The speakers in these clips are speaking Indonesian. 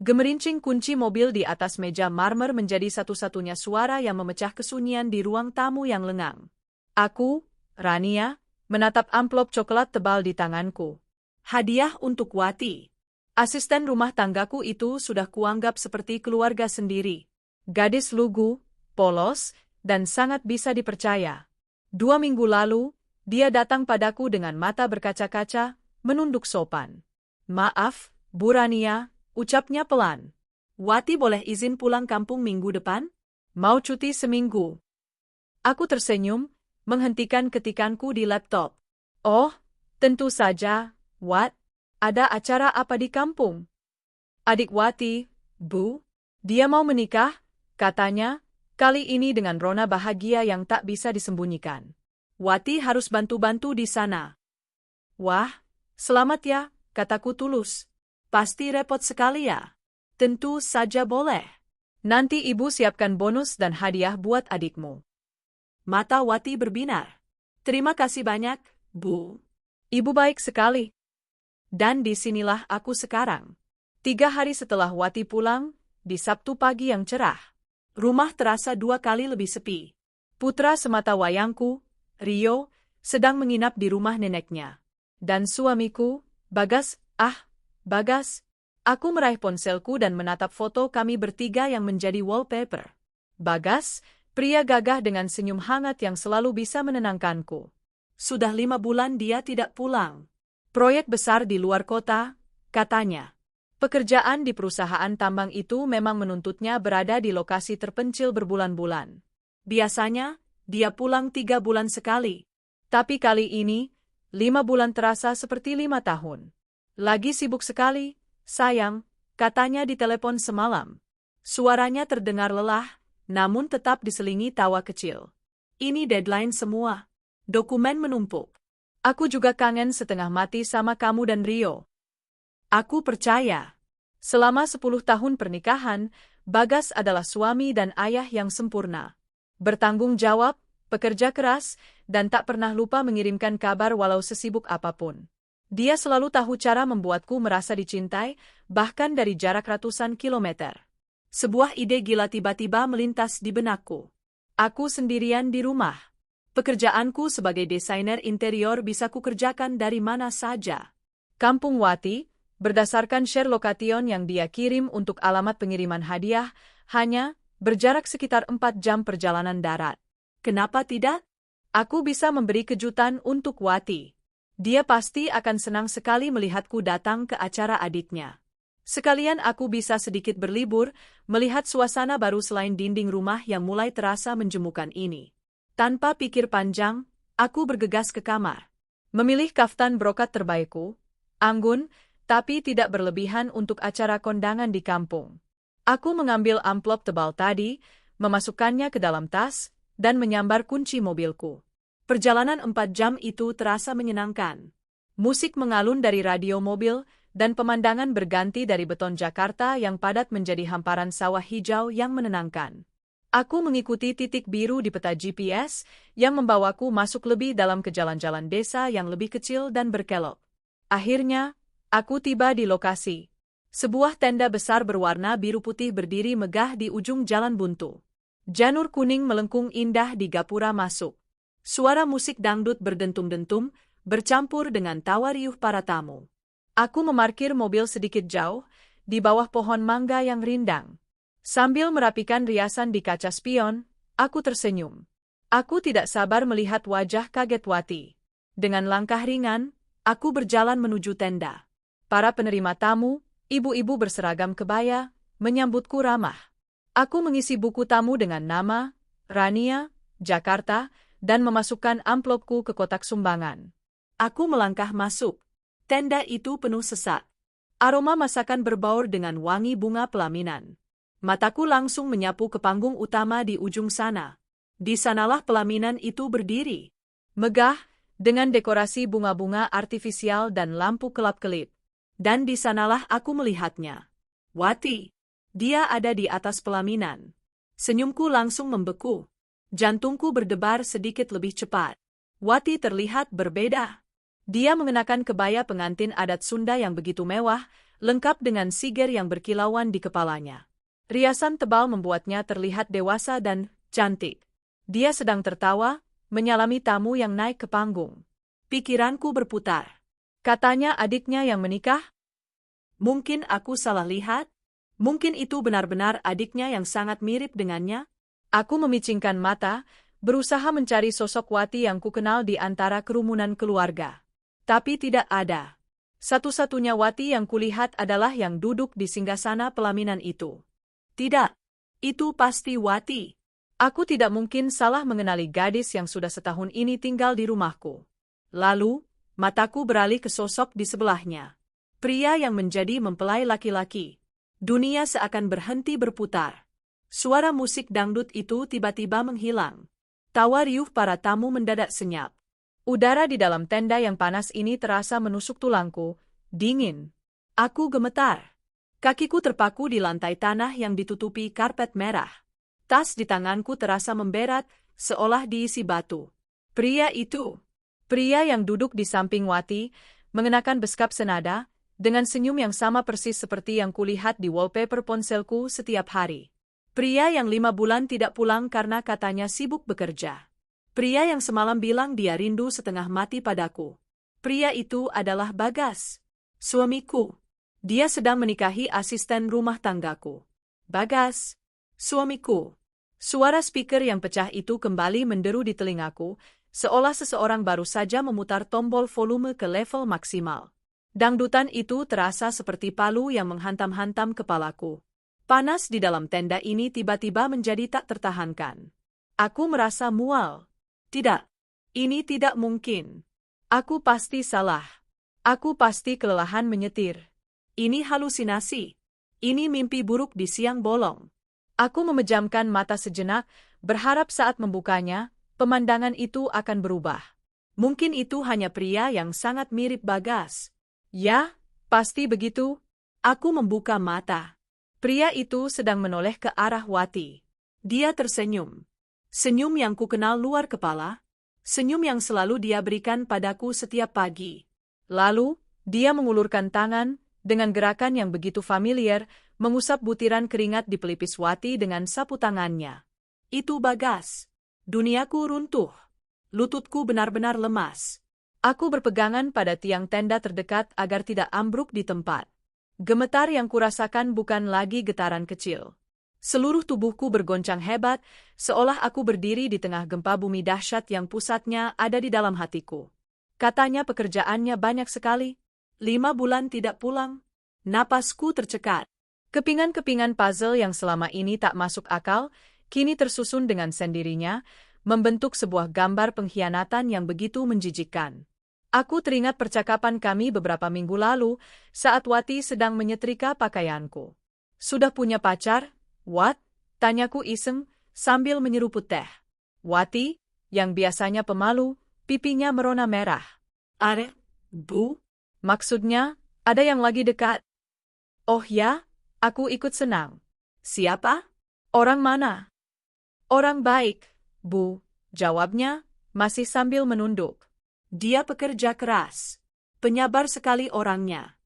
Gemerincing kunci mobil di atas meja marmer menjadi satu-satunya suara yang memecah kesunyian di ruang tamu yang lengang. Aku, Rania, menatap amplop coklat tebal di tanganku. Hadiah untuk Wati. Asisten rumah tanggaku itu sudah kuanggap seperti keluarga sendiri. Gadis lugu, polos, dan sangat bisa dipercaya. 2 minggu lalu, dia datang padaku dengan mata berkaca-kaca, menunduk sopan. Maaf, Bu Rania, ucapnya pelan. Wati boleh izin pulang kampung minggu depan? Mau cuti seminggu. Aku tersenyum, menghentikan ketikanku di laptop. Oh, tentu saja, Wat. Ada acara apa di kampung? Adik Wati, Bu. Dia mau menikah, katanya, kali ini dengan rona bahagia yang tak bisa disembunyikan. Wati harus bantu-bantu di sana. Wah, selamat ya, kataku tulus. Pasti repot sekali ya. Tentu saja boleh. Nanti ibu siapkan bonus dan hadiah buat adikmu. Mata Wati berbinar. Terima kasih banyak, Bu. Ibu baik sekali. Dan disinilah aku sekarang. 3 hari setelah Wati pulang, di Sabtu pagi yang cerah. Rumah terasa 2 kali lebih sepi. Putra semata wayangku, Rio, sedang menginap di rumah neneknya. Dan suamiku, Bagas, Bagas. Aku meraih ponselku dan menatap foto kami bertiga yang menjadi wallpaper. Bagas, pria gagah dengan senyum hangat yang selalu bisa menenangkanku. Sudah 5 bulan dia tidak pulang. Proyek besar di luar kota, katanya. Pekerjaan di perusahaan tambang itu memang menuntutnya berada di lokasi terpencil berbulan-bulan. Biasanya, dia pulang 3 bulan sekali. Tapi kali ini, 5 bulan terasa seperti 5 tahun. Lagi sibuk sekali, sayang, katanya di telepon semalam. Suaranya terdengar lelah, namun tetap diselingi tawa kecil. Ini deadline semua. Dokumen menumpuk. Aku juga kangen setengah mati sama kamu dan Rio. Aku percaya. Selama 10 tahun pernikahan, Bagas adalah suami dan ayah yang sempurna. Bertanggung jawab, pekerja keras, dan tak pernah lupa mengirimkan kabar walau sesibuk apapun. Dia selalu tahu cara membuatku merasa dicintai, bahkan dari jarak ratusan kilometer. Sebuah ide gila tiba-tiba melintas di benakku. Aku sendirian di rumah. Pekerjaanku sebagai desainer interior bisa kukerjakan dari mana saja. Kampung Wati, berdasarkan share location yang dia kirim untuk alamat pengiriman hadiah, hanya berjarak sekitar 4 jam perjalanan darat. Kenapa tidak? Aku bisa memberi kejutan untuk Wati. Dia pasti akan senang sekali melihatku datang ke acara adiknya. Sekalian aku bisa sedikit berlibur, melihat suasana baru selain dinding rumah yang mulai terasa menjemukan ini. Tanpa pikir panjang, aku bergegas ke kamar. Memilih kaftan brokat terbaikku, anggun, tapi tidak berlebihan untuk acara kondangan di kampung. Aku mengambil amplop tebal tadi, memasukkannya ke dalam tas, dan menyambar kunci mobilku. Perjalanan 4 jam itu terasa menyenangkan. Musik mengalun dari radio mobil, dan pemandangan berganti dari beton Jakarta yang padat menjadi hamparan sawah hijau yang menenangkan. Aku mengikuti titik biru di peta GPS yang membawaku masuk lebih dalam ke jalan-jalan desa yang lebih kecil dan berkelok. Akhirnya, aku tiba di lokasi. Sebuah tenda besar berwarna biru putih berdiri megah di ujung jalan buntu. Janur kuning melengkung indah di gapura masuk. Suara musik dangdut berdentum-dentum, bercampur dengan tawa riuh para tamu. Aku memarkir mobil sedikit jauh, di bawah pohon mangga yang rindang. Sambil merapikan riasan di kaca spion, aku tersenyum. Aku tidak sabar melihat wajah kaget Wati. Dengan langkah ringan, aku berjalan menuju tenda. Para penerima tamu, ibu-ibu berseragam kebaya, menyambutku ramah. Aku mengisi buku tamu dengan nama, Rania, Jakarta, dan memasukkan amplopku ke kotak sumbangan. Aku melangkah masuk. Tenda itu penuh sesak. Aroma masakan berbaur dengan wangi bunga pelaminan. Mataku langsung menyapu ke panggung utama di ujung sana. Di sanalah pelaminan itu berdiri. Megah, dengan dekorasi bunga-bunga artifisial dan lampu kelap-kelip. Dan di sanalah aku melihatnya. Wati. Dia ada di atas pelaminan. Senyumku langsung membeku. Jantungku berdebar sedikit lebih cepat. Wati terlihat berbeda. Dia mengenakan kebaya pengantin adat Sunda yang begitu mewah, lengkap dengan siger yang berkilauan di kepalanya. Riasan tebal membuatnya terlihat dewasa dan cantik. Dia sedang tertawa, menyalami tamu yang naik ke panggung. Pikiranku berputar. Katanya adiknya yang menikah? Mungkin aku salah lihat? Mungkin itu benar-benar adiknya yang sangat mirip dengannya? Aku memicingkan mata, berusaha mencari sosok Wati yang kukenal di antara kerumunan keluarga. Tapi tidak ada. Satu-satunya Wati yang kulihat adalah yang duduk di singgasana pelaminan itu. Tidak, itu pasti Wati. Aku tidak mungkin salah mengenali gadis yang sudah setahun ini tinggal di rumahku. Lalu, mataku beralih ke sosok di sebelahnya. Pria yang menjadi mempelai laki-laki. Dunia seakan berhenti berputar. Suara musik dangdut itu tiba-tiba menghilang. Tawa riuh para tamu mendadak senyap. Udara di dalam tenda yang panas ini terasa menusuk tulangku, dingin. Aku gemetar. Kakiku terpaku di lantai tanah yang ditutupi karpet merah. Tas di tanganku terasa memberat, seolah diisi batu. Pria yang duduk di samping Wati, mengenakan beskap senada, dengan senyum yang sama persis seperti yang kulihat di wallpaper ponselku setiap hari. Pria yang 5 bulan tidak pulang karena katanya sibuk bekerja. Pria yang semalam bilang dia rindu setengah mati padaku. Pria itu adalah Bagas, suamiku. Dia sedang menikahi asisten rumah tanggaku. Bagas, suamiku. Suara speaker yang pecah itu kembali menderu di telingaku, seolah seseorang baru saja memutar tombol volume ke level maksimal. Dangdutan itu terasa seperti palu yang menghantam-hantam kepalaku. Panas di dalam tenda ini tiba-tiba menjadi tak tertahankan. Aku merasa mual. Tidak, ini tidak mungkin. Aku pasti salah. Aku pasti kelelahan menyetir. Ini halusinasi. Ini mimpi buruk di siang bolong. Aku memejamkan mata sejenak, berharap saat membukanya, pemandangan itu akan berubah. Mungkin itu hanya pria yang sangat mirip Bagas. Ya, pasti begitu. Aku membuka mata. Pria itu sedang menoleh ke arah Wati. Dia tersenyum. Senyum yang kukenal luar kepala. Senyum yang selalu dia berikan padaku setiap pagi. Lalu, dia mengulurkan tangan, dengan gerakan yang begitu familiar, mengusap butiran keringat di pelipis Wati dengan sapu tangannya. Itu Bagas. Duniaku runtuh. Lututku benar-benar lemas. Aku berpegangan pada tiang tenda terdekat agar tidak ambruk di tempat. Gemetar yang kurasakan bukan lagi getaran kecil. Seluruh tubuhku bergoncang hebat, seolah aku berdiri di tengah gempa bumi dahsyat yang pusatnya ada di dalam hatiku. Katanya pekerjaannya banyak sekali. 5 bulan tidak pulang. Napasku tercekat. Kepingan-kepingan puzzle yang selama ini tak masuk akal, kini tersusun dengan sendirinya, membentuk sebuah gambar pengkhianatan yang begitu menjijikkan. Aku teringat percakapan kami beberapa minggu lalu, saat Wati sedang menyetrika pakaianku. Sudah punya pacar? Wat? Tanyaku iseng, sambil menyeruput teh. Wati, yang biasanya pemalu, pipinya merona merah. Are, Bu? Maksudnya, ada yang lagi dekat? Oh ya, aku ikut senang. Siapa? Orang mana? Orang baik, Bu, jawabnya, masih sambil menunduk. Dia pekerja keras. Penyabar sekali orangnya.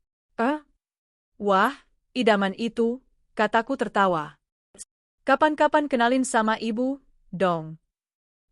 Wah, idaman itu, kataku tertawa. Kapan-kapan kenalin sama ibu, dong.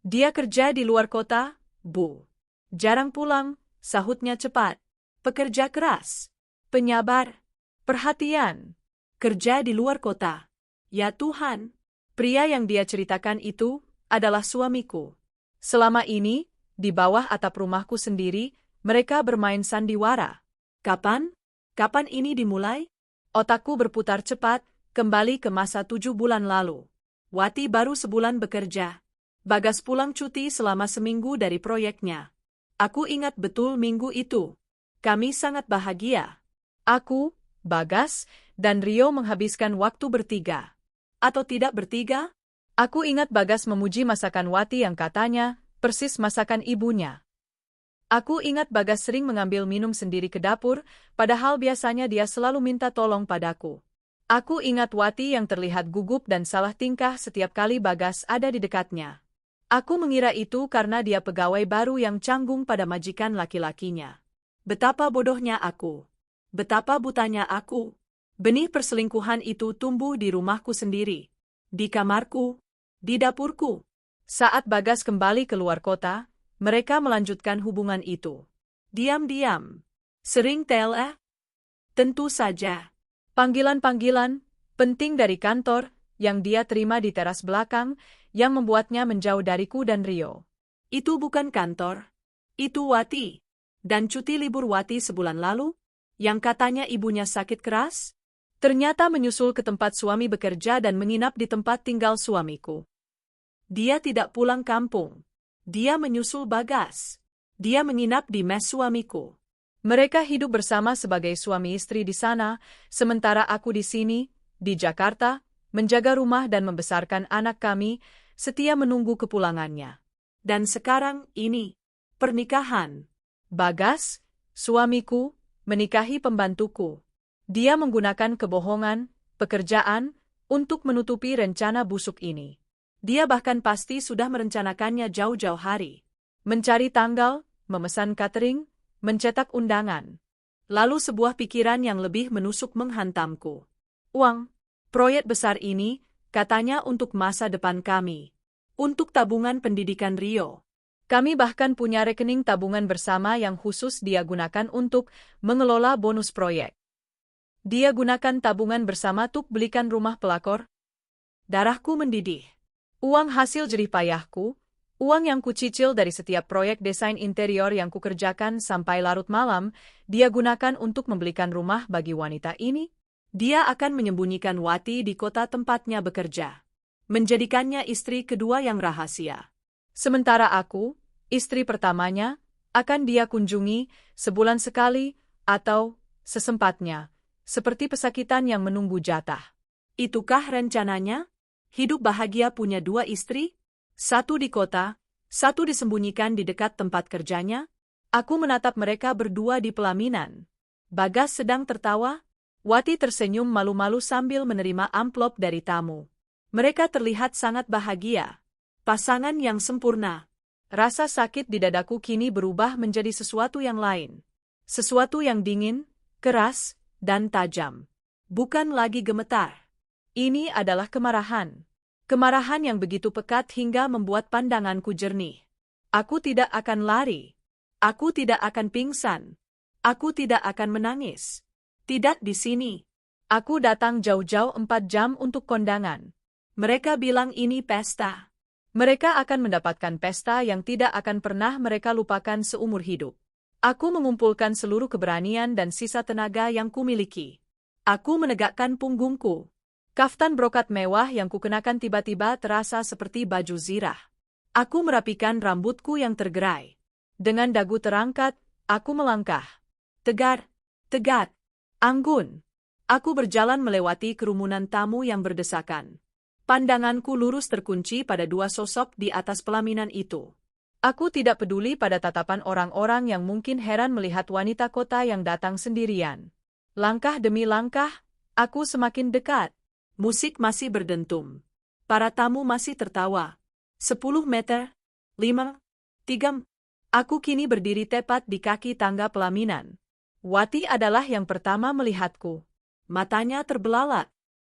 Dia kerja di luar kota, Bu. Jarang pulang, sahutnya cepat. Pekerja keras. Penyabar. Perhatian. Kerja di luar kota. Ya Tuhan. Pria yang dia ceritakan itu adalah suamiku. Selama ini, di bawah atap rumahku sendiri, mereka bermain sandiwara. Kapan? Kapan ini dimulai? Otakku berputar cepat, kembali ke masa 7 bulan lalu. Wati baru sebulan bekerja. Bagas pulang cuti selama seminggu dari proyeknya. Aku ingat betul minggu itu. Kami sangat bahagia. Aku, Bagas, dan Rio menghabiskan waktu bertiga. Atau tidak bertiga? Aku ingat Bagas memuji masakan Wati yang katanya, persis masakan ibunya. Aku ingat Bagas sering mengambil minum sendiri ke dapur, padahal biasanya dia selalu minta tolong padaku. Aku ingat Wati yang terlihat gugup dan salah tingkah setiap kali Bagas ada di dekatnya. Aku mengira itu karena dia pegawai baru yang canggung pada majikan laki-lakinya. Betapa bodohnya aku. Betapa butanya aku. Benih perselingkuhan itu tumbuh di rumahku sendiri. Di kamarku. Di dapurku. Saat Bagas kembali keluar kota, mereka melanjutkan hubungan itu. Diam-diam. Sering tentu saja. Panggilan-panggilan penting dari kantor yang dia terima di teras belakang yang membuatnya menjauh dariku dan Rio. Itu bukan kantor. Itu Wati. Dan cuti libur Wati sebulan lalu, yang katanya ibunya sakit keras, ternyata menyusul ke tempat suami bekerja dan menginap di tempat tinggal suamiku. Dia tidak pulang kampung. Dia menyusul Bagas. Dia menginap di mes suamiku. Mereka hidup bersama sebagai suami istri di sana, sementara aku di sini, di Jakarta, menjaga rumah dan membesarkan anak kami, setia menunggu kepulangannya. Dan sekarang ini, pernikahan. Bagas, suamiku, menikahi pembantuku. Dia menggunakan kebohongan, pekerjaan, untuk menutupi rencana busuk ini. Dia bahkan pasti sudah merencanakannya jauh-jauh hari. Mencari tanggal, memesan catering, mencetak undangan. Lalu sebuah pikiran yang lebih menusuk menghantamku. Uang, proyek besar ini, katanya untuk masa depan kami. Untuk tabungan pendidikan Rio. Kami bahkan punya rekening tabungan bersama yang khusus dia gunakan untuk mengelola bonus proyek. Dia gunakan tabungan bersama untuk belikan rumah pelakor. Darahku mendidih. Uang hasil jerih payahku, uang yang kucicil dari setiap proyek desain interior yang kukerjakan sampai larut malam, dia gunakan untuk membelikan rumah bagi wanita ini. Dia akan menyembunyikan Wati di kota tempatnya bekerja. Menjadikannya istri kedua yang rahasia. Sementara aku, istri pertamanya, akan dia kunjungi sebulan sekali atau sesempatnya, seperti pesakitan yang menunggu jatah. Itukah rencananya? Hidup bahagia punya dua istri? Satu di kota, satu disembunyikan di dekat tempat kerjanya? Aku menatap mereka berdua di pelaminan. Bagas sedang tertawa. Wati tersenyum malu-malu sambil menerima amplop dari tamu. Mereka terlihat sangat bahagia. Pasangan yang sempurna. Rasa sakit di dadaku kini berubah menjadi sesuatu yang lain. Sesuatu yang dingin, keras, dan tajam. Bukan lagi gemetar. Ini adalah kemarahan. Kemarahan yang begitu pekat hingga membuat pandanganku jernih. Aku tidak akan lari. Aku tidak akan pingsan. Aku tidak akan menangis. Tidak di sini. Aku datang jauh-jauh 4 jam untuk kondangan. Mereka bilang ini pesta. Mereka akan mendapatkan pesta yang tidak akan pernah mereka lupakan seumur hidup. Aku mengumpulkan seluruh keberanian dan sisa tenaga yang kumiliki. Aku menegakkan punggungku. Kaftan brokat mewah yang kukenakan tiba-tiba terasa seperti baju zirah. Aku merapikan rambutku yang tergerai. Dengan dagu terangkat, aku melangkah. Tegar, tegak, anggun. Aku berjalan melewati kerumunan tamu yang berdesakan. Pandanganku lurus terkunci pada dua sosok di atas pelaminan itu. Aku tidak peduli pada tatapan orang-orang yang mungkin heran melihat wanita kota yang datang sendirian. Langkah demi langkah, aku semakin dekat. Musik masih berdentum. Para tamu masih tertawa. 10 meter, 5, 3. Aku kini berdiri tepat di kaki tangga pelaminan. Wati adalah yang pertama melihatku. Matanya terbelalak.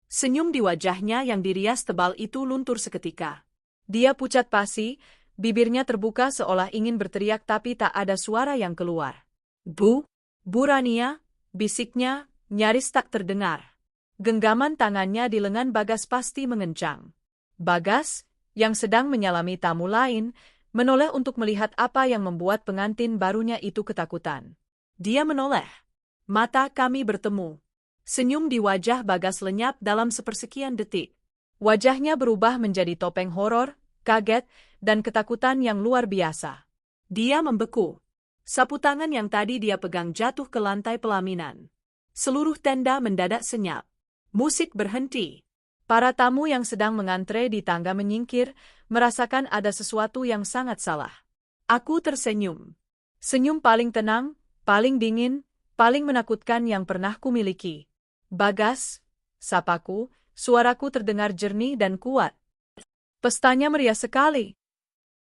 Senyum di wajahnya yang dirias tebal itu luntur seketika. Dia pucat pasi, bibirnya terbuka seolah ingin berteriak tapi tak ada suara yang keluar. Bu Rania, bisiknya, nyaris tak terdengar. Genggaman tangannya di lengan Bagas pasti mengencang. Bagas, yang sedang menyalami tamu lain, menoleh untuk melihat apa yang membuat pengantin barunya itu ketakutan. Dia menoleh. Mata kami bertemu. Senyum di wajah Bagas lenyap dalam sepersekian detik. Wajahnya berubah menjadi topeng horor, kaget, dan ketakutan yang luar biasa. Dia membeku. Sapu tangan yang tadi dia pegang jatuh ke lantai pelaminan. Seluruh tenda mendadak senyap. Musik berhenti. Para tamu yang sedang mengantre di tangga menyingkir, merasakan ada sesuatu yang sangat salah. Aku tersenyum. Senyum paling tenang, paling dingin, paling menakutkan yang pernah kumiliki. Bagas, sapaku, suaraku terdengar jernih dan kuat. Pestanya meriah sekali.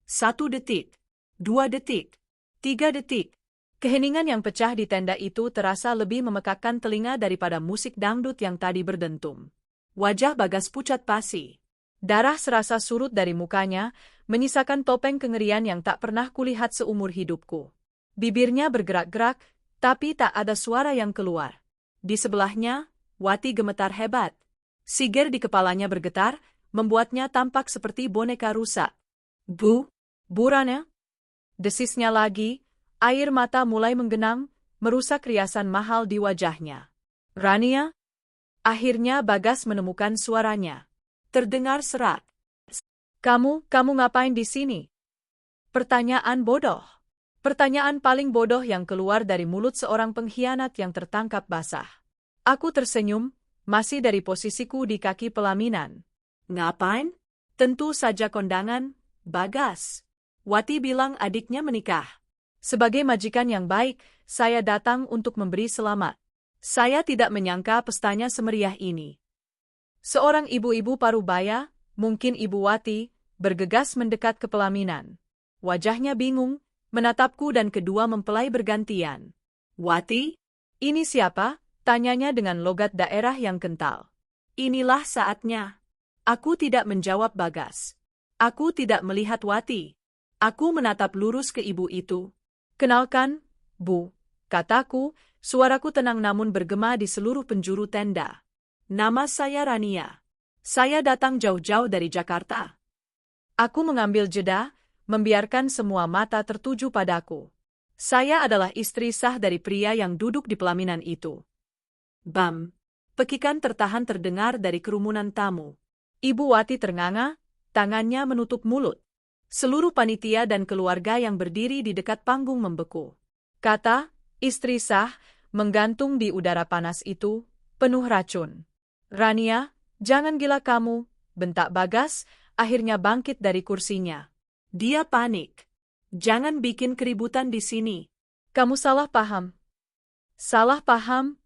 1 detik, 2 detik, 3 detik. Keheningan yang pecah di tenda itu terasa lebih memekakkan telinga daripada musik dangdut yang tadi berdentum. Wajah Bagas pucat pasi. Darah serasa surut dari mukanya, menyisakan topeng kengerian yang tak pernah kulihat seumur hidupku. Bibirnya bergerak-gerak, tapi tak ada suara yang keluar. Di sebelahnya, Wati gemetar hebat. Siger di kepalanya bergetar, membuatnya tampak seperti boneka rusak. Burana? Desisnya lagi. Air mata mulai menggenang, merusak riasan mahal di wajahnya. Rania? Akhirnya Bagas menemukan suaranya. Terdengar serak. Kamu ngapain di sini? Pertanyaan bodoh. Pertanyaan paling bodoh yang keluar dari mulut seorang pengkhianat yang tertangkap basah. Aku tersenyum, masih dari posisiku di kaki pelaminan. Ngapain? Tentu saja kondangan, Bagas. Wati bilang adiknya menikah. Sebagai majikan yang baik, saya datang untuk memberi selamat. Saya tidak menyangka pestanya semeriah ini. Seorang ibu-ibu parubaya, mungkin Ibu Wati, bergegas mendekat ke pelaminan. Wajahnya bingung, menatapku dan kedua mempelai bergantian. Wati? Ini siapa? Tanyanya dengan logat daerah yang kental. Inilah saatnya. Aku tidak menjawab Bagas. Aku tidak melihat Wati. Aku menatap lurus ke ibu itu. Kenalkan, Bu, kataku, suaraku tenang namun bergema di seluruh penjuru tenda. Nama saya Rania. Saya datang jauh-jauh dari Jakarta. Aku mengambil jeda, membiarkan semua mata tertuju padaku. Saya adalah istri sah dari pria yang duduk di pelaminan itu. Bam! Pekikan tertahan terdengar dari kerumunan tamu. Ibu Wati ternganga, tangannya menutup mulut. Seluruh panitia dan keluarga yang berdiri di dekat panggung membeku. Kata, istri sah, menggantung di udara panas itu, penuh racun. Rania, jangan gila kamu, bentak Bagas, akhirnya bangkit dari kursinya. Dia panik. Jangan bikin keributan di sini. Kamu salah paham. Salah paham?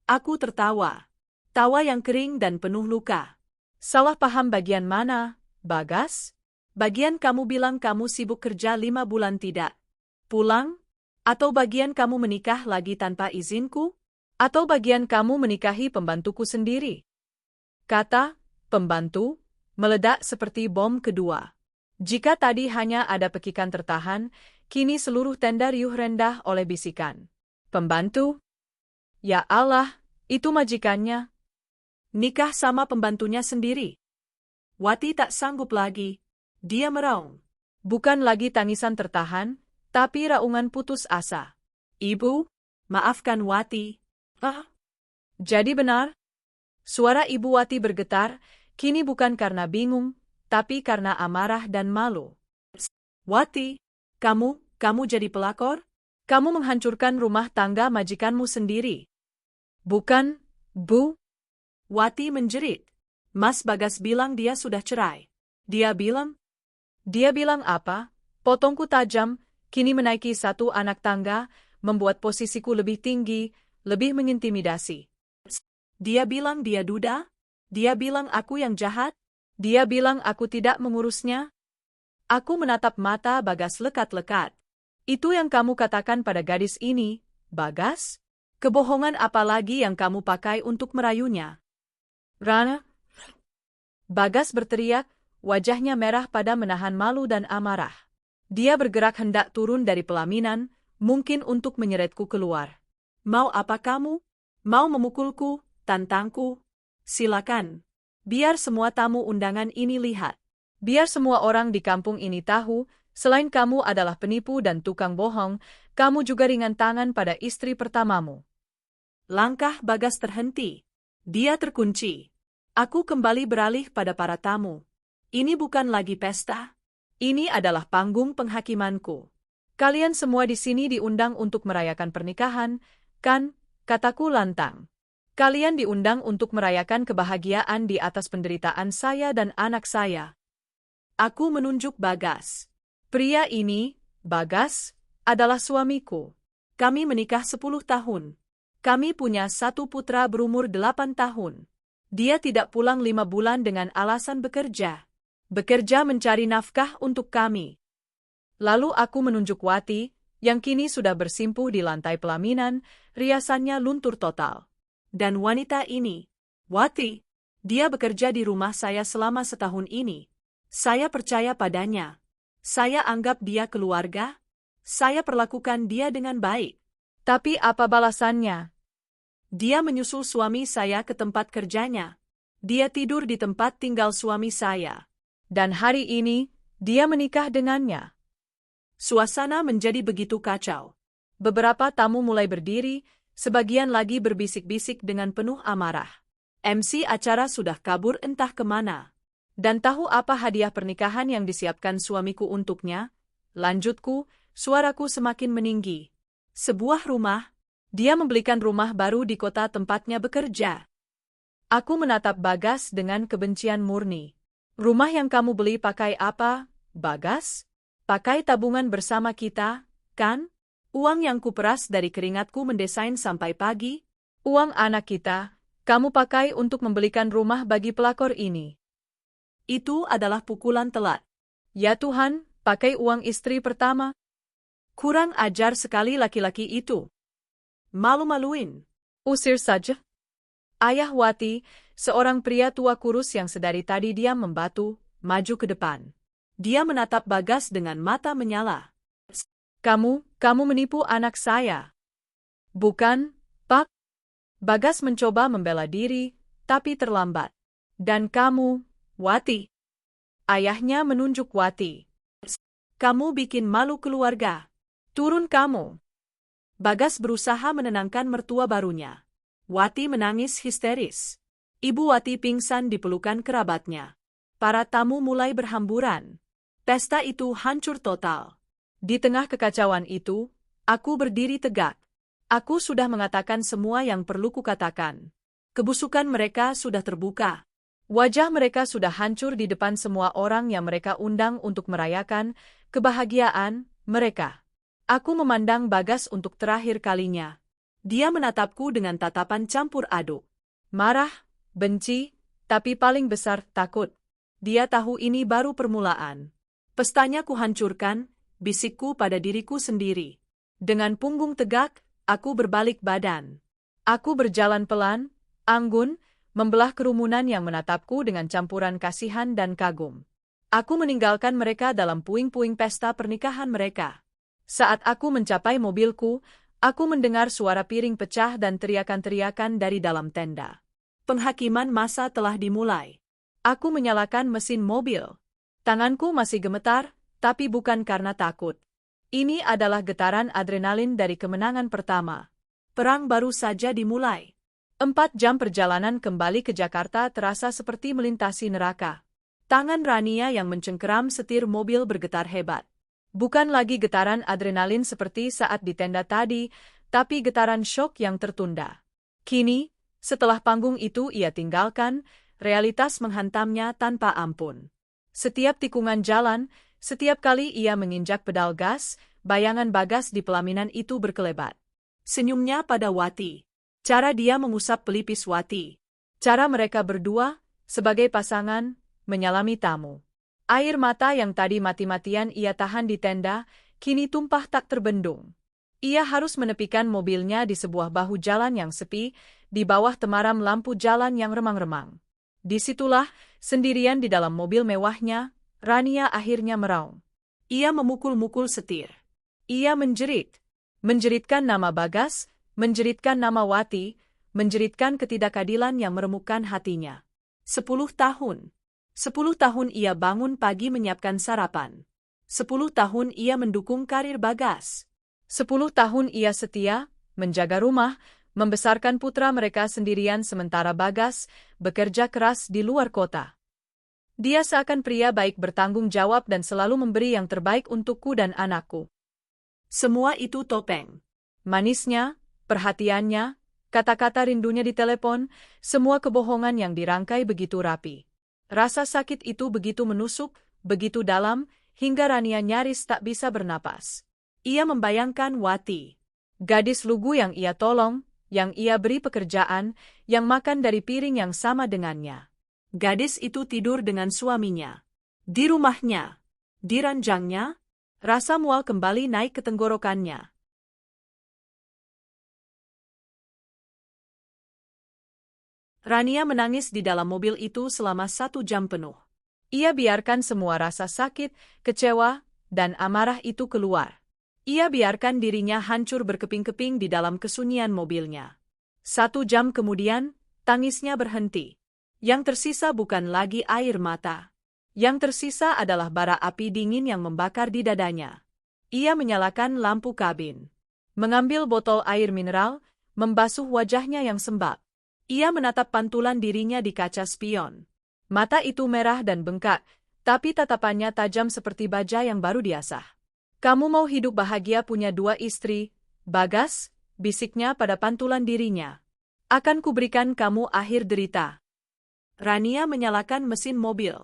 Aku tertawa. Tawa yang kering dan penuh luka. Salah paham bagian mana, Bagas? Bagian kamu bilang kamu sibuk kerja 5 bulan tidak pulang? Atau bagian kamu menikah lagi tanpa izinku? Atau bagian kamu menikahi pembantuku sendiri? Kata, pembantu, meledak seperti bom kedua. Jika tadi hanya ada pekikan tertahan, kini seluruh tenda riuh rendah oleh bisikan. Pembantu? Ya Allah, itu majikannya. Nikah sama pembantunya sendiri. Wati tak sanggup lagi. Dia meraung. Bukan lagi tangisan tertahan, tapi raungan putus asa. Ibu, maafkan Wati. Jadi benar? Suara Ibu Wati bergetar, kini bukan karena bingung, tapi karena amarah dan malu. Wati, kamu jadi pelakor? Kamu menghancurkan rumah tangga majikanmu sendiri. Bukan, Bu. Wati menjerit. Mas Bagas bilang dia sudah cerai. Dia bilang apa? Potongku tajam, kini menaiki satu anak tangga, membuat posisiku lebih tinggi, lebih mengintimidasi. Dia bilang dia duda? Dia bilang aku yang jahat? Dia bilang aku tidak mengurusnya? Aku menatap mata Bagas lekat-lekat. Itu yang kamu katakan pada gadis ini, Bagas? Kebohongan apa lagi yang kamu pakai untuk merayunya? Rana? Bagas berteriak, wajahnya merah pada menahan malu dan amarah. Dia bergerak hendak turun dari pelaminan, mungkin untuk menyeretku keluar. Mau apa kamu? Mau memukulku, tantangku? Silakan. Biar semua tamu undangan ini lihat. Biar semua orang di kampung ini tahu, selain kamu adalah penipu dan tukang bohong, kamu juga ringan tangan pada istri pertamamu. Langkah Bagas terhenti. Dia terkunci. Aku kembali beralih pada para tamu. Ini bukan lagi pesta. Ini adalah panggung penghakimanku. Kalian semua di sini diundang untuk merayakan pernikahan, kan? Kataku lantang. Kalian diundang untuk merayakan kebahagiaan di atas penderitaan saya dan anak saya. Aku menunjuk Bagas. Pria ini, Bagas, adalah suamiku. Kami menikah 10 tahun. Kami punya 1 putra berumur 8 tahun. Dia tidak pulang 5 bulan dengan alasan bekerja. Bekerja mencari nafkah untuk kami. Lalu aku menunjuk Wati, yang kini sudah bersimpuh di lantai pelaminan, riasannya luntur total. Dan wanita ini, Wati, dia bekerja di rumah saya selama setahun ini. Saya percaya padanya. Saya anggap dia keluarga. Saya perlakukan dia dengan baik. Tapi apa balasannya? Dia menyusul suami saya ke tempat kerjanya. Dia tidur di tempat tinggal suami saya. Dan hari ini, dia menikah dengannya. Suasana menjadi begitu kacau. Beberapa tamu mulai berdiri, sebagian lagi berbisik-bisik dengan penuh amarah. MC acara sudah kabur entah kemana. Dan tahu apa hadiah pernikahan yang disiapkan suamiku untuknya? Lanjutku, suaraku semakin meninggi. Sebuah rumah. Dia membelikan rumah baru di kota tempatnya bekerja. Aku menatap Bagas dengan kebencian murni. Rumah yang kamu beli pakai apa, Bagas? Pakai tabungan bersama kita, kan? Uang yang kuperas dari keringatku mendesain sampai pagi? Uang anak kita, kamu pakai untuk membelikan rumah bagi pelakor ini. Itu adalah pukulan telat. Ya Tuhan, pakai uang istri pertama. Kurang ajar sekali laki-laki itu. Malu-maluin. Usir saja. Ayah Wati, seorang pria tua kurus yang sedari tadi diam membatu, maju ke depan. Dia menatap Bagas dengan mata menyala. Kamu menipu anak saya. Bukan, Pak? Bagas mencoba membela diri, tapi terlambat. Dan kamu, Wati. Ayahnya menunjuk Wati. Kamu bikin malu keluarga. Turun kamu. Bagas berusaha menenangkan mertua barunya. Wati menangis histeris. Ibu Wati pingsan di pelukan kerabatnya. Para tamu mulai berhamburan. Pesta itu hancur total. Di tengah kekacauan itu, aku berdiri tegak. Aku sudah mengatakan semua yang perlu kukatakan. Kebusukan mereka sudah terbuka. Wajah mereka sudah hancur di depan semua orang yang mereka undang untuk merayakan kebahagiaan mereka. Aku memandang Bagas untuk terakhir kalinya. Dia menatapku dengan tatapan campur aduk. Marah, benci, tapi paling besar takut. Dia tahu ini baru permulaan. Pestanya kuhancurkan, bisikku pada diriku sendiri. Dengan punggung tegak, aku berbalik badan. Aku berjalan pelan, anggun, membelah kerumunan yang menatapku dengan campuran kasihan dan kagum. Aku meninggalkan mereka dalam puing-puing pesta pernikahan mereka. Saat aku mencapai mobilku, aku mendengar suara piring pecah dan teriakan-teriakan dari dalam tenda. Penghakiman massa telah dimulai. Aku menyalakan mesin mobil. Tanganku masih gemetar, tapi bukan karena takut. Ini adalah getaran adrenalin dari kemenangan pertama. Perang baru saja dimulai. 4 jam perjalanan kembali ke Jakarta terasa seperti melintasi neraka. Tangan Rania yang mencengkeram setir mobil bergetar hebat. Bukan lagi getaran adrenalin seperti saat di tenda tadi, tapi getaran syok yang tertunda. Kini, setelah panggung itu ia tinggalkan, realitas menghantamnya tanpa ampun. Setiap tikungan jalan, setiap kali ia menginjak pedal gas, bayangan Bagas di pelaminan itu berkelebat. Senyumnya pada Wati. Cara dia mengusap pelipis Wati. Cara mereka berdua, sebagai pasangan, menyalami tamu. Air mata yang tadi mati-matian ia tahan di tenda, kini tumpah tak terbendung. Ia harus menepikan mobilnya di sebuah bahu jalan yang sepi, di bawah temaram lampu jalan yang remang-remang. Disitulah, sendirian di dalam mobil mewahnya, Rania akhirnya meraung. Ia memukul-mukul setir. Ia menjerit. Menjeritkan nama Bagas, menjeritkan nama Wati, menjeritkan ketidakadilan yang meremukkan hatinya. 10 tahun. 10 tahun ia bangun pagi menyiapkan sarapan. 10 tahun ia mendukung karir Bagas. 10 tahun ia setia, menjaga rumah, membesarkan putra mereka sendirian sementara Bagas bekerja keras di luar kota. Dia seakan pria baik bertanggung jawab dan selalu memberi yang terbaik untukku dan anakku. Semua itu topeng. Manisnya, perhatiannya, kata-kata rindunya di telepon, semua kebohongan yang dirangkai begitu rapi. Rasa sakit itu begitu menusuk, begitu dalam, hingga Rania nyaris tak bisa bernapas. Ia membayangkan Wati. Gadis lugu yang ia tolong, yang ia beri pekerjaan, yang makan dari piring yang sama dengannya. Gadis itu tidur dengan suaminya. Di rumahnya. Di ranjangnya. Rasa mual kembali naik ke tenggorokannya. Rania menangis di dalam mobil itu selama 1 jam penuh. Ia biarkan semua rasa sakit, kecewa, dan amarah itu keluar. Ia biarkan dirinya hancur berkeping-keping di dalam kesunyian mobilnya. 1 jam kemudian, tangisnya berhenti. Yang tersisa bukan lagi air mata. Yang tersisa adalah bara api dingin yang membakar di dadanya. Ia menyalakan lampu kabin. Mengambil botol air mineral, membasuh wajahnya yang sembab. Ia menatap pantulan dirinya di kaca spion. Mata itu merah dan bengkak, tapi tatapannya tajam seperti baja yang baru diasah. Kamu mau hidup bahagia punya 2 istri, Bagas, bisiknya pada pantulan dirinya. Akan kuberikan kamu akhir derita. Rania menyalakan mesin mobil.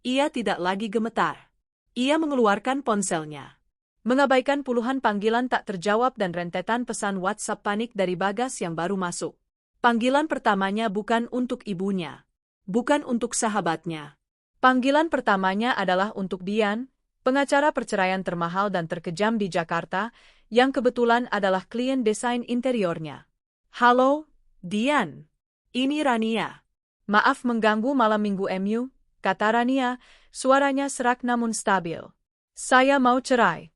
Ia tidak lagi gemetar. Ia mengeluarkan ponselnya. Mengabaikan puluhan panggilan tak terjawab dan rentetan pesan WhatsApp panik dari Bagas yang baru masuk. Panggilan pertamanya bukan untuk ibunya. Bukan untuk sahabatnya. Panggilan pertamanya adalah untuk Dian, pengacara perceraian termahal dan terkejam di Jakarta, yang kebetulan adalah klien desain interiornya. Halo, Dian. Ini Rania. Maaf mengganggu malam minggu MU, kata Rania, suaranya serak namun stabil. Saya mau cerai.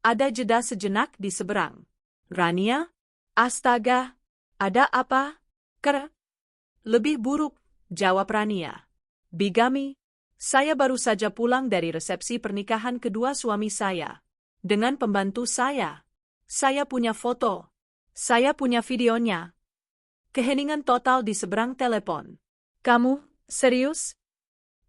Ada jeda sejenak di seberang. Rania? Astaga. Ada apa? Lebih buruk, jawab Rania. Bigami. Saya baru saja pulang dari resepsi pernikahan kedua suami saya. Dengan pembantu saya. Saya punya foto. Saya punya videonya. Keheningan total di seberang telepon. Kamu, serius?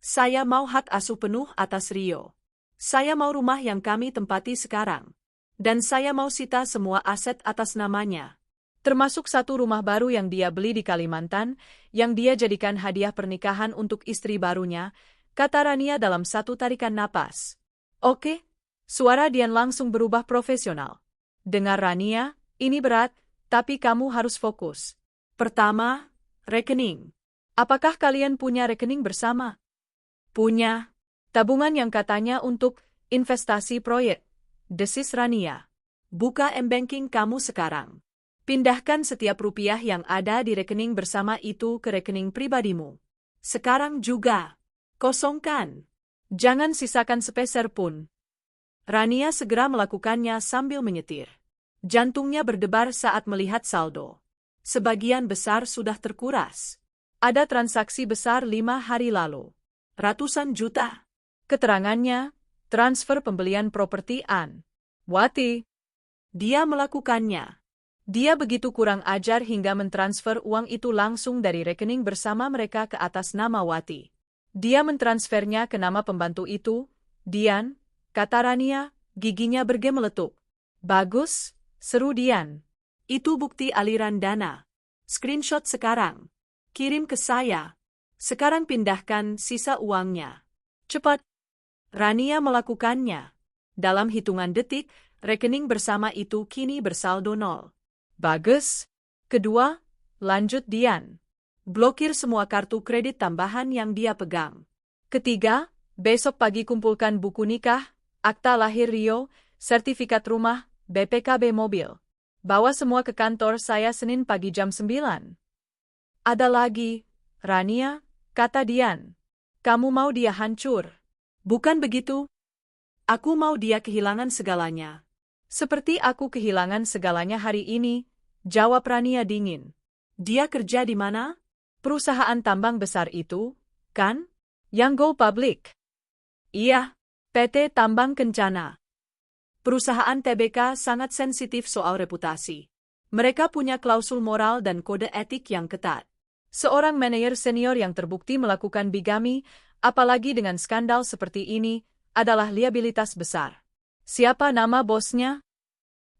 Saya mau hak asuh penuh atas Rio. Saya mau rumah yang kami tempati sekarang. Dan saya mau sita semua aset atas namanya. Termasuk 1 rumah baru yang dia beli di Kalimantan, yang dia jadikan hadiah pernikahan untuk istri barunya, kata Rania dalam 1 tarikan napas. Oke, suara Dian langsung berubah profesional. Dengar Rania, ini berat, tapi kamu harus fokus. Pertama, rekening. Apakah kalian punya rekening bersama? Punya. Tabungan yang katanya untuk investasi proyek. Desis Rania. Buka M-Banking kamu sekarang. Pindahkan setiap rupiah yang ada di rekening bersama itu ke rekening pribadimu. Sekarang juga. Kosongkan. Jangan sisakan sepeser pun. Rania segera melakukannya sambil menyetir. Jantungnya berdebar saat melihat saldo. Sebagian besar sudah terkuras. Ada transaksi besar 5 hari lalu. Ratusan juta. Keterangannya, transfer pembelian properti An Wati. Dia melakukannya. Dia begitu kurang ajar hingga mentransfer uang itu langsung dari rekening bersama mereka ke atas nama Wati. Dia mentransfernya ke nama pembantu itu, Dian, kata Rania, giginya bergemeletup. Bagus, seru Dian. Itu bukti aliran dana. Screenshot sekarang. Kirim ke saya. Sekarang pindahkan sisa uangnya. Cepat. Rania melakukannya. Dalam hitungan detik, rekening bersama itu kini bersaldo 0. Bagus. Kedua, lanjut Dian. Blokir semua kartu kredit tambahan yang dia pegang. Ketiga, besok pagi kumpulkan buku nikah, akta lahir Rio, sertifikat rumah, BPKB mobil. Bawa semua ke kantor saya Senin pagi jam 9. Ada lagi, Rania, kata Dian. Kamu mau dia hancur? Bukan begitu. Aku mau dia kehilangan segalanya. Seperti aku kehilangan segalanya hari ini, jawab Rania dingin. Dia kerja di mana? Perusahaan tambang besar itu, kan? Yang go public. Iya, PT Tambang Kencana. Perusahaan TBK sangat sensitif soal reputasi. Mereka punya klausul moral dan kode etik yang ketat. Seorang manajer senior yang terbukti melakukan bigami, apalagi dengan skandal seperti ini, adalah liabilitas besar. Siapa nama bosnya?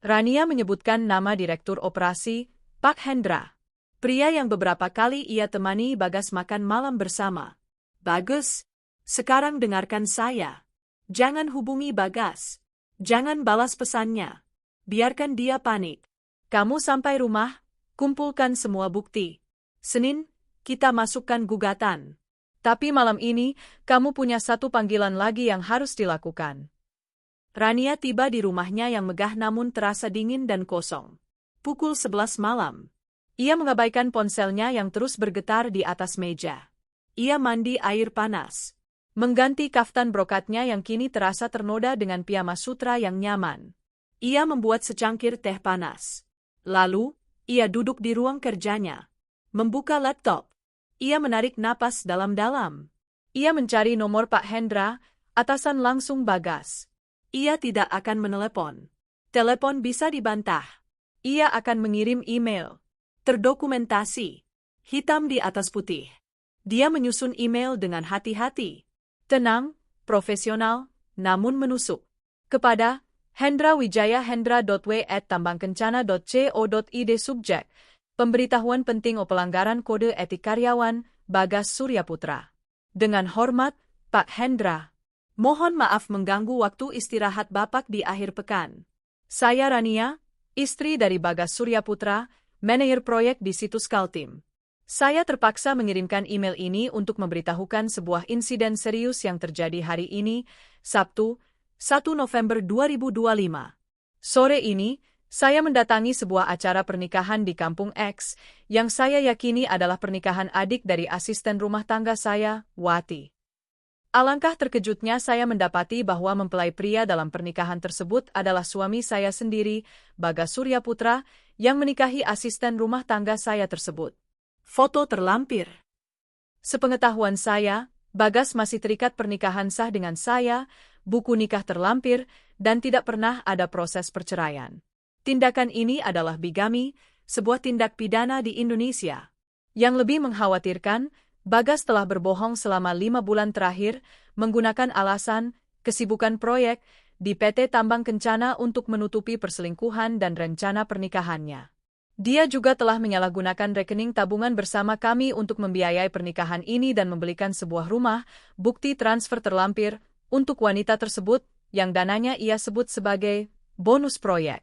Rania menyebutkan nama Direktur Operasi, Pak Hendra. Pria yang beberapa kali ia temani Bagas makan malam bersama. Bagus. Sekarang dengarkan saya. Jangan hubungi Bagas. Jangan balas pesannya. Biarkan dia panik. Kamu sampai rumah, kumpulkan semua bukti. Senin, kita masukkan gugatan. Tapi malam ini, kamu punya 1 panggilan lagi yang harus dilakukan. Rania tiba di rumahnya yang megah namun terasa dingin dan kosong. Pukul 11 malam. Ia mengabaikan ponselnya yang terus bergetar di atas meja. Ia mandi air panas. Mengganti kaftan brokatnya yang kini terasa ternoda dengan piyama sutra yang nyaman. Ia membuat secangkir teh panas. Lalu, ia duduk di ruang kerjanya. Membuka laptop. Ia menarik napas dalam-dalam. Ia mencari nomor Pak Hendra, atasan langsung Bagas. Ia tidak akan menelepon. Telepon bisa dibantah. Ia akan mengirim email. Terdokumentasi. Hitam di atas putih. Dia menyusun email dengan hati-hati. Tenang, profesional, namun menusuk. Kepada hendra.wijaya@tambangkencana.co.id subjek. Pemberitahuan penting o pelanggaran kode etik karyawan, Bagas Suryaputra. Dengan hormat, Pak Hendra. Mohon maaf mengganggu waktu istirahat Bapak di akhir pekan. Saya Rania, istri dari Bagas Suryaputra, manajer proyek di situs Kaltim. Saya terpaksa mengirimkan email ini untuk memberitahukan sebuah insiden serius yang terjadi hari ini, Sabtu, 1 November 2025. Sore ini, saya mendatangi sebuah acara pernikahan di Kampung X, yang saya yakini adalah pernikahan adik dari asisten rumah tangga saya, Wati. Alangkah terkejutnya saya mendapati bahwa mempelai pria dalam pernikahan tersebut adalah suami saya sendiri, Bagas Suryaputra, yang menikahi asisten rumah tangga saya tersebut. Foto terlampir. Sepengetahuan saya, Bagas masih terikat pernikahan sah dengan saya, buku nikah terlampir, dan tidak pernah ada proses perceraian. Tindakan ini adalah bigami, sebuah tindak pidana di Indonesia. Yang lebih mengkhawatirkan, Bagas telah berbohong selama 5 bulan terakhir, menggunakan alasan kesibukan proyek di PT Tambang Kencana untuk menutupi perselingkuhan dan rencana pernikahannya. Dia juga telah menyalahgunakan rekening tabungan bersama kami untuk membiayai pernikahan ini dan membelikan sebuah rumah, bukti transfer terlampir, untuk wanita tersebut, yang dananya ia sebut sebagai bonus proyek.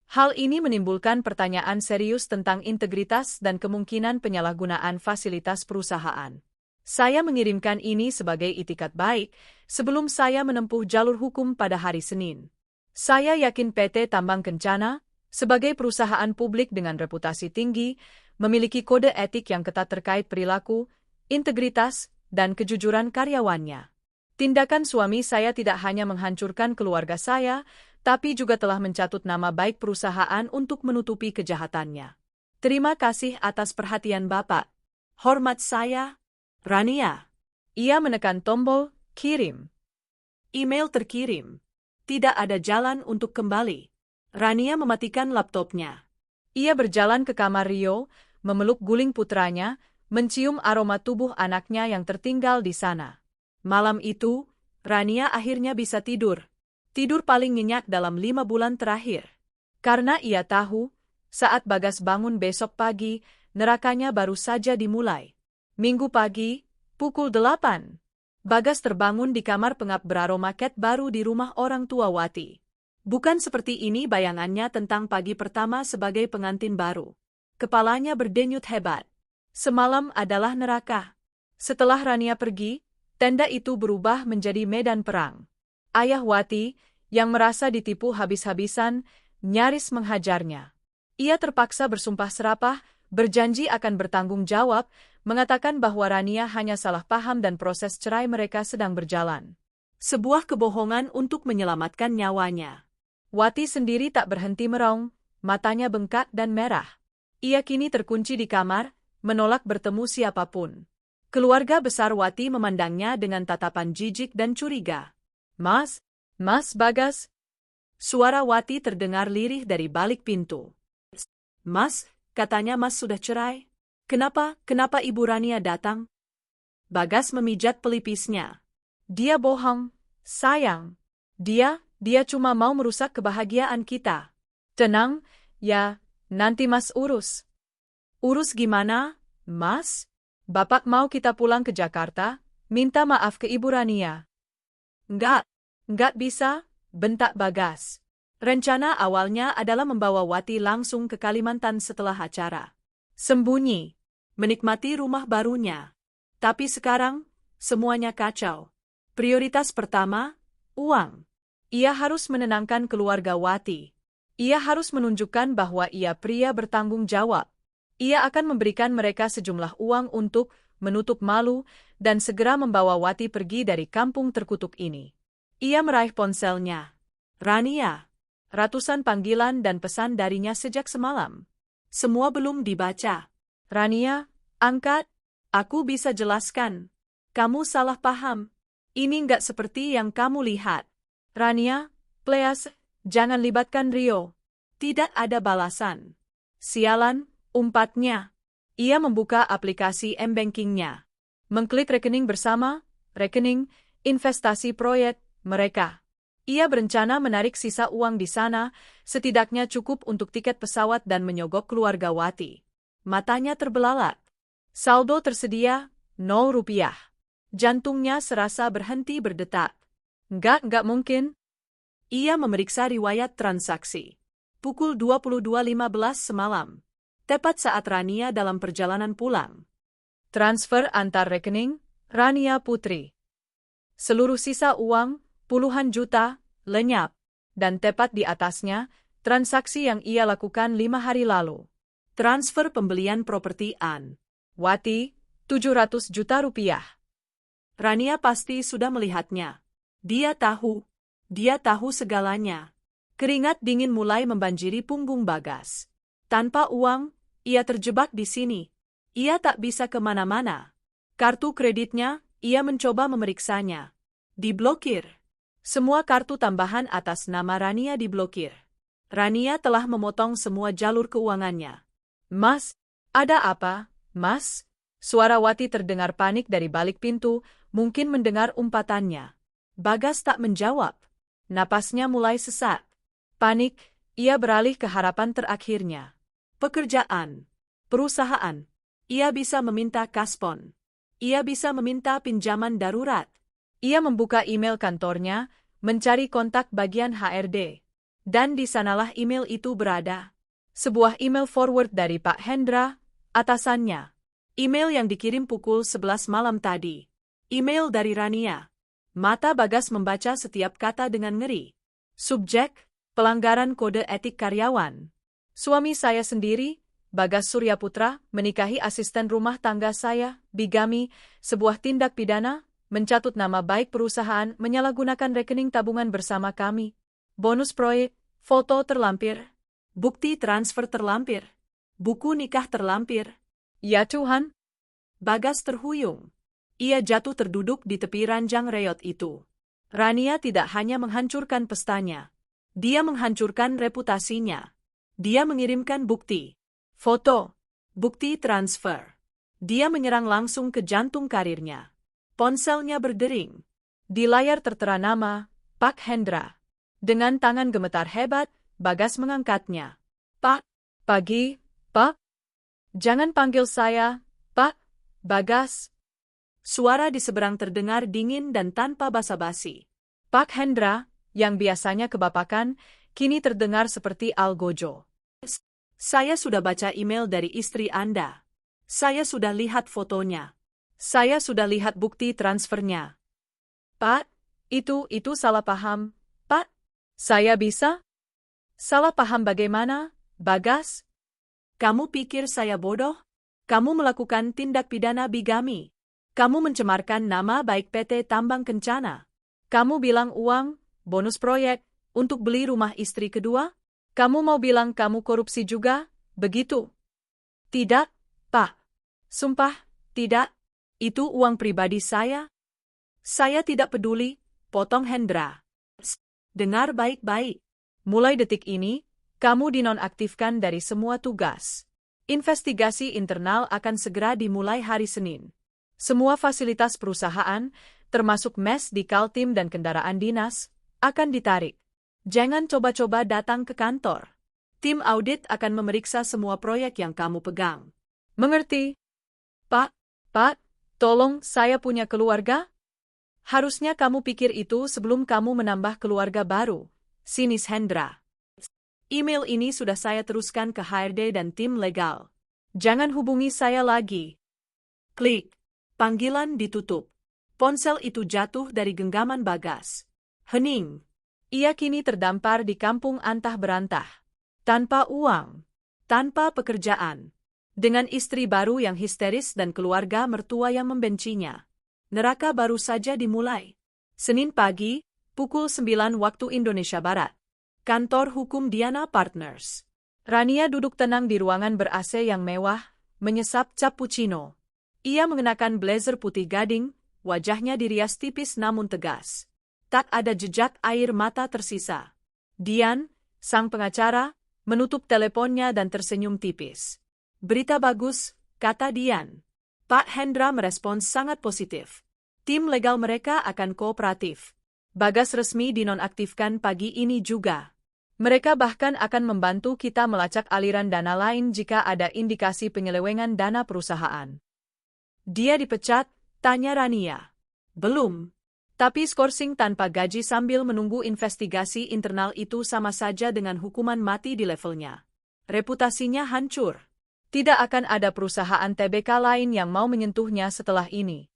Hal ini menimbulkan pertanyaan serius tentang integritas dan kemungkinan penyalahgunaan fasilitas perusahaan. Saya mengirimkan ini sebagai itikat baik sebelum saya menempuh jalur hukum pada hari Senin. Saya yakin PT Tambang Kencana, sebagai perusahaan publik dengan reputasi tinggi, memiliki kode etik yang ketat terkait perilaku, integritas, dan kejujuran karyawannya. Tindakan suami saya tidak hanya menghancurkan keluarga saya, tapi juga telah mencatut nama baik perusahaan untuk menutupi kejahatannya. Terima kasih atas perhatian Bapak. Hormat saya, Rania. Ia menekan tombol kirim. Email terkirim. Tidak ada jalan untuk kembali. Rania mematikan laptopnya. Ia berjalan ke kamar Rio, memeluk guling putranya, mencium aroma tubuh anaknya yang tertinggal di sana. Malam itu, Rania akhirnya bisa tidur. Tidur paling nyenyak dalam 5 bulan terakhir. Karena ia tahu, saat Bagas bangun besok pagi, nerakanya baru saja dimulai. Minggu pagi, pukul 8. Bagas terbangun di kamar pengap beraroma cat baru di rumah orang tua Wati. Bukan seperti ini bayangannya tentang pagi pertama sebagai pengantin baru. Kepalanya berdenyut hebat. Semalam adalah neraka. Setelah Rania pergi, tenda itu berubah menjadi medan perang. Ayah Wati, yang merasa ditipu habis-habisan, nyaris menghajarnya. Ia terpaksa bersumpah serapah, berjanji akan bertanggung jawab, mengatakan bahwa Rania hanya salah paham dan proses cerai mereka sedang berjalan. Sebuah kebohongan untuk menyelamatkan nyawanya. Wati sendiri tak berhenti meraung, matanya bengkak dan merah. Ia kini terkunci di kamar, menolak bertemu siapapun. Keluarga besar Wati memandangnya dengan tatapan jijik dan curiga. Mas Bagas? Suara Wati terdengar lirih dari balik pintu. Mas, katanya Mas sudah cerai. Kenapa Ibu Rania datang? Bagas memijat pelipisnya. Dia bohong, sayang. Dia cuma mau merusak kebahagiaan kita. Tenang, ya, nanti Mas urus. Urus gimana, Mas? Bapak mau kita pulang ke Jakarta, minta maaf ke Ibu Rania. Enggak bisa, bentak Bagas. Rencana awalnya adalah membawa Wati langsung ke Kalimantan setelah acara. Sembunyi, menikmati rumah barunya. Tapi sekarang, semuanya kacau. Prioritas pertama, uang. Ia harus menenangkan keluarga Wati. Ia harus menunjukkan bahwa ia pria bertanggung jawab. Ia akan memberikan mereka sejumlah uang untuk menutup malu dan segera membawa Wati pergi dari kampung terkutuk ini. Ia meraih ponselnya. Rania. Ratusan panggilan dan pesan darinya sejak semalam. Semua belum dibaca. Rania, angkat. Aku bisa jelaskan. Kamu salah paham. Ini nggak seperti yang kamu lihat. Rania, please, jangan libatkan Rio. Tidak ada balasan. Sialan, umpatnya. Ia membuka aplikasi m-bankingnya. Mengklik rekening bersama, rekening, investasi proyek, mereka. Ia berencana menarik sisa uang di sana, setidaknya cukup untuk tiket pesawat dan menyogok keluarga Wati. Matanya terbelalak. Saldo tersedia, 0 rupiah. Jantungnya serasa berhenti berdetak. Nggak mungkin. Ia memeriksa riwayat transaksi. Pukul 22.15 semalam. Tepat saat Rania dalam perjalanan pulang. Transfer antar rekening, Rania Putri. Seluruh sisa uang, puluhan juta, lenyap. Dan tepat di atasnya, transaksi yang ia lakukan 5 hari lalu. Transfer pembelian properti An. Wati, 700 juta rupiah. Rania pasti sudah melihatnya. Dia tahu segalanya. Keringat dingin mulai membanjiri punggung Bagas. Tanpa uang, ia terjebak di sini. Ia tak bisa kemana-mana. Kartu kreditnya, ia mencoba memeriksanya. Diblokir. Semua kartu tambahan atas nama Rania diblokir. Rania telah memotong semua jalur keuangannya. Mas, ada apa, Mas? Suara Wati terdengar panik dari balik pintu, mungkin mendengar umpatannya. Bagas tak menjawab. Napasnya mulai sesak. Panik, ia beralih ke harapan terakhirnya. Pekerjaan. Perusahaan. Ia bisa meminta kaspon. Ia bisa meminta pinjaman darurat. Ia membuka email kantornya, mencari kontak bagian HRD. Dan di sanalah email itu berada. Sebuah email forward dari Pak Hendra, atasannya. Email yang dikirim pukul 11 malam tadi. Email dari Rania. Mata Bagas membaca setiap kata dengan ngeri. Subjek, pelanggaran kode etik karyawan. Suami saya sendiri, Bagas Suryaputra, menikahi asisten rumah tangga saya, bigami, sebuah tindak pidana, mencatut nama baik perusahaan, menyalahgunakan rekening tabungan bersama kami. Bonus proyek, foto terlampir. Bukti transfer terlampir. Buku nikah terlampir. Ya Tuhan. Bagas terhuyung. Ia jatuh terduduk di tepi ranjang reot itu. Rania tidak hanya menghancurkan pestanya. Dia menghancurkan reputasinya. Dia mengirimkan bukti. Foto. Bukti transfer. Dia menyerang langsung ke jantung karirnya. Ponselnya berdering. Di layar tertera nama, Pak Hendra. Dengan tangan gemetar hebat, Bagas mengangkatnya. Pak, pagi, Pak. Jangan panggil saya, Pak, Bagas. Suara di seberang terdengar dingin dan tanpa basa-basi. Pak Hendra, yang biasanya kebapakan, kini terdengar seperti algojo. Saya sudah baca email dari istri Anda. Saya sudah lihat fotonya. Saya sudah lihat bukti transfernya. Pak, itu salah paham, Pak. Saya bisa? Salah paham bagaimana, Bagas? Kamu pikir saya bodoh? Kamu melakukan tindak pidana bigami. Kamu mencemarkan nama baik PT Tambang Kencana. Kamu bilang uang, bonus proyek, untuk beli rumah istri kedua? Kamu mau bilang kamu korupsi juga, begitu? Tidak, Pak. Sumpah, tidak. Itu uang pribadi saya. Saya tidak peduli, potong Hendra. Dengar baik-baik. Mulai detik ini, kamu dinonaktifkan dari semua tugas. Investigasi internal akan segera dimulai hari Senin. Semua fasilitas perusahaan, termasuk mes di Kaltim dan kendaraan dinas, akan ditarik. Jangan coba-coba datang ke kantor. Tim audit akan memeriksa semua proyek yang kamu pegang. Mengerti? Pak, tolong, saya punya keluarga? Harusnya kamu pikir itu sebelum kamu menambah keluarga baru. Sinis Hendra. Email ini sudah saya teruskan ke HRD dan tim legal. Jangan hubungi saya lagi. Klik. Panggilan ditutup. Ponsel itu jatuh dari genggaman Bagas. Hening. Ia kini terdampar di kampung antah berantah. Tanpa uang, tanpa pekerjaan, dengan istri baru yang histeris dan keluarga mertua yang membencinya. Neraka baru saja dimulai. Senin pagi, pukul 9 waktu Indonesia Barat. Kantor Hukum Diana Partners. Rania duduk tenang di ruangan ber-AC yang mewah, menyesap cappuccino. Ia mengenakan blazer putih gading, wajahnya dirias tipis namun tegas. Tak ada jejak air mata tersisa. Dian, sang pengacara, menutup teleponnya dan tersenyum tipis. Berita bagus, kata Dian. Pak Hendra merespons sangat positif. Tim legal mereka akan kooperatif. Bagas resmi dinonaktifkan pagi ini juga. Mereka bahkan akan membantu kita melacak aliran dana lain jika ada indikasi penyelewengan dana perusahaan. Dia dipecat, tanya Rania. Belum. Tapi skorsing tanpa gaji sambil menunggu investigasi internal itu sama saja dengan hukuman mati di levelnya. Reputasinya hancur. Tidak akan ada perusahaan TBK lain yang mau menyentuhnya setelah ini.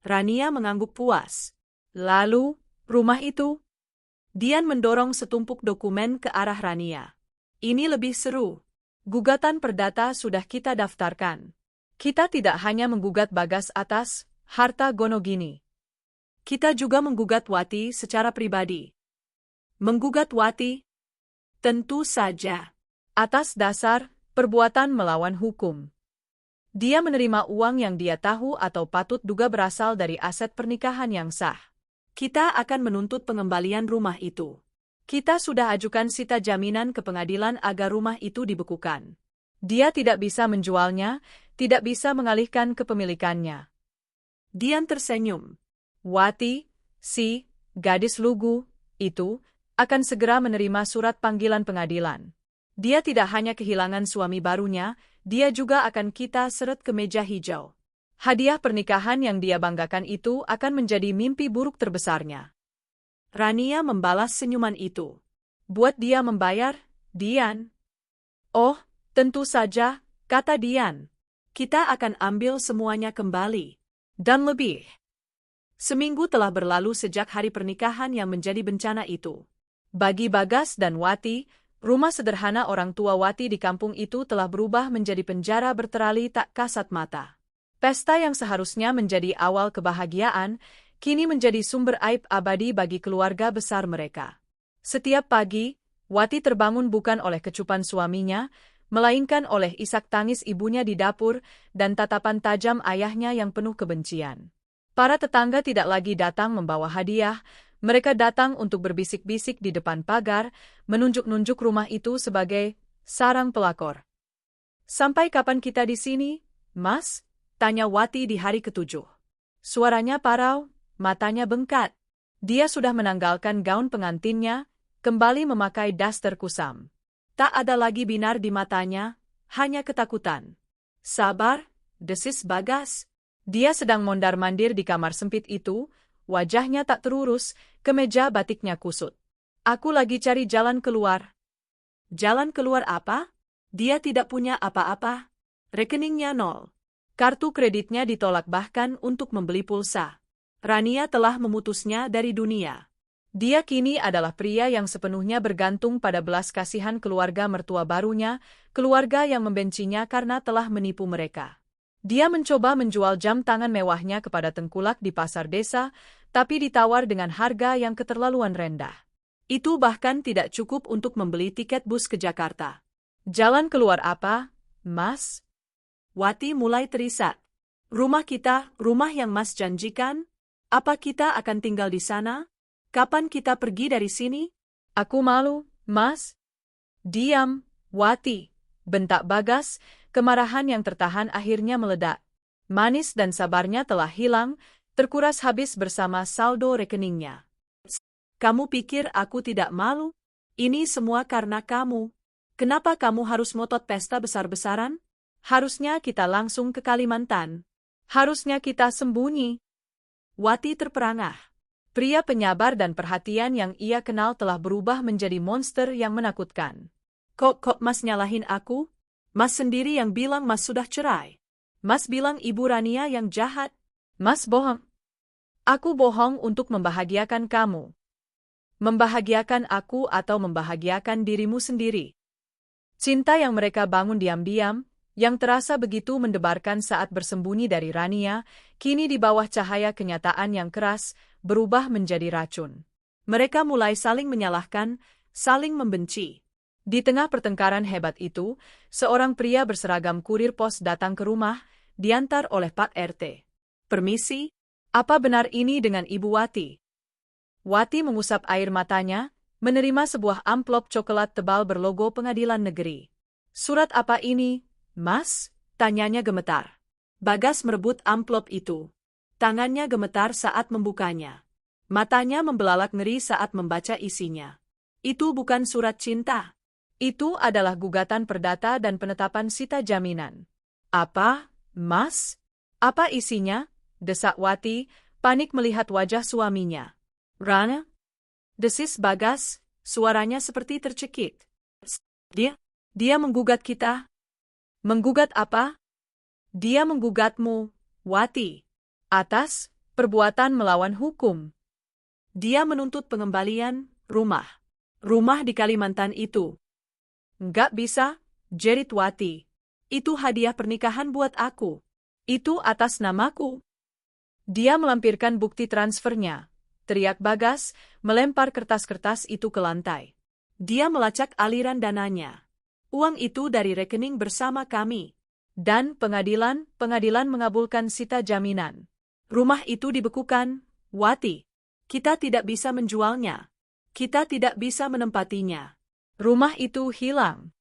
Rania mengangguk puas. Lalu, rumah itu? Dian mendorong setumpuk dokumen ke arah Rania. Ini lebih seru. Gugatan perdata sudah kita daftarkan. Kita tidak hanya menggugat Bagas atas harta Gonogini. Kita juga menggugat Wati secara pribadi. Menggugat Wati? Tentu saja. Atas dasar perbuatan melawan hukum. Dia menerima uang yang dia tahu atau patut duga berasal dari aset pernikahan yang sah. Kita akan menuntut pengembalian rumah itu. Kita sudah ajukan sita jaminan ke pengadilan agar rumah itu dibekukan. Dia tidak bisa menjualnya, tidak bisa mengalihkan kepemilikannya. Dian tersenyum. Wati, si gadis lugu, itu, akan segera menerima surat panggilan pengadilan. Dia tidak hanya kehilangan suami barunya, dia juga akan kita seret ke meja hijau. Hadiah pernikahan yang dia banggakan itu akan menjadi mimpi buruk terbesarnya. Rania membalas senyuman itu. Buat dia membayar, Dian. Oh, tentu saja, kata Dian. Kita akan ambil semuanya kembali. Dan lebih. Seminggu telah berlalu sejak hari pernikahan yang menjadi bencana itu. Bagi Bagas dan Wati, rumah sederhana orang tua Wati di kampung itu telah berubah menjadi penjara berterali tak kasat mata. Pesta yang seharusnya menjadi awal kebahagiaan, kini menjadi sumber aib abadi bagi keluarga besar mereka. Setiap pagi, Wati terbangun bukan oleh kecupan suaminya, melainkan oleh isak tangis ibunya di dapur dan tatapan tajam ayahnya yang penuh kebencian. Para tetangga tidak lagi datang membawa hadiah, mereka datang untuk berbisik-bisik di depan pagar, menunjuk-nunjuk rumah itu sebagai sarang pelakor. Sampai kapan kita di sini, Mas? Tanya Wati di hari ke-7. Suaranya parau, matanya bengkat. Dia sudah menanggalkan gaun pengantinnya, kembali memakai daster kusam. Tak ada lagi binar di matanya, hanya ketakutan. Sabar, desis Bagas. Dia sedang mondar-mandir di kamar sempit itu, wajahnya tak terurus, kemeja batiknya kusut. Aku lagi cari jalan keluar. Jalan keluar apa? Dia tidak punya apa-apa. Rekeningnya nol. Kartu kreditnya ditolak bahkan untuk membeli pulsa. Rania telah memutusnya dari dunia. Dia kini adalah pria yang sepenuhnya bergantung pada belas kasihan keluarga mertua barunya, keluarga yang membencinya karena telah menipu mereka. Dia mencoba menjual jam tangan mewahnya kepada tengkulak di pasar desa, tapi ditawar dengan harga yang keterlaluan rendah. Itu bahkan tidak cukup untuk membeli tiket bus ke Jakarta. Jalan keluar apa, Mas? Wati mulai terisak. Rumah kita, rumah yang Mas janjikan? Apa kita akan tinggal di sana? Kapan kita pergi dari sini? Aku malu, Mas. Diam, Wati, bentak Bagas, kemarahan yang tertahan akhirnya meledak. Manis dan sabarnya telah hilang, terkuras habis bersama saldo rekeningnya. Kamu pikir aku tidak malu? Ini semua karena kamu. Kenapa kamu harus ngotot pesta besar-besaran? Harusnya kita langsung ke Kalimantan. Harusnya kita sembunyi. Wati terperangah. Pria penyabar dan perhatian yang ia kenal telah berubah menjadi monster yang menakutkan. Kok Mas nyalahin aku? Mas sendiri yang bilang Mas sudah cerai. Mas bilang Ibu Rania yang jahat. Mas bohong. Aku bohong untuk membahagiakan kamu. Membahagiakan aku atau membahagiakan dirimu sendiri? Cinta yang mereka bangun diam-diam, yang terasa begitu mendebarkan saat bersembunyi dari Rania, kini di bawah cahaya kenyataan yang keras, berubah menjadi racun. Mereka mulai saling menyalahkan, saling membenci. Di tengah pertengkaran hebat itu, seorang pria berseragam kurir pos datang ke rumah, diantar oleh Pak RT. "Permisi, apa benar ini dengan Ibu Wati?" Wati mengusap air matanya, menerima sebuah amplop coklat tebal berlogo Pengadilan Negeri. "Surat apa ini, Mas?" tanyanya gemetar. Bagas merebut amplop itu. Tangannya gemetar saat membukanya. Matanya membelalak ngeri saat membaca isinya. Itu bukan surat cinta. Itu adalah gugatan perdata dan penetapan sita jaminan. "Apa, Mas? Apa isinya?" desak Wati, panik melihat wajah suaminya. "Rana?" desis Bagas, suaranya seperti tercekik. Dia menggugat kita." "Menggugat apa?" "Dia menggugatmu, Wati. Atas perbuatan melawan hukum. Dia menuntut pengembalian rumah. Rumah di Kalimantan itu." "Nggak bisa," jerit Wati. "Itu hadiah pernikahan buat aku. Itu atas namaku." "Dia melampirkan bukti transfernya," teriak Bagas, melempar kertas-kertas itu ke lantai. "Dia melacak aliran dananya. Uang itu dari rekening bersama kami. Dan pengadilan mengabulkan sita jaminan. Rumah itu dibekukan, Wati. Kita tidak bisa menjualnya. Kita tidak bisa menempatinya. Rumah itu hilang.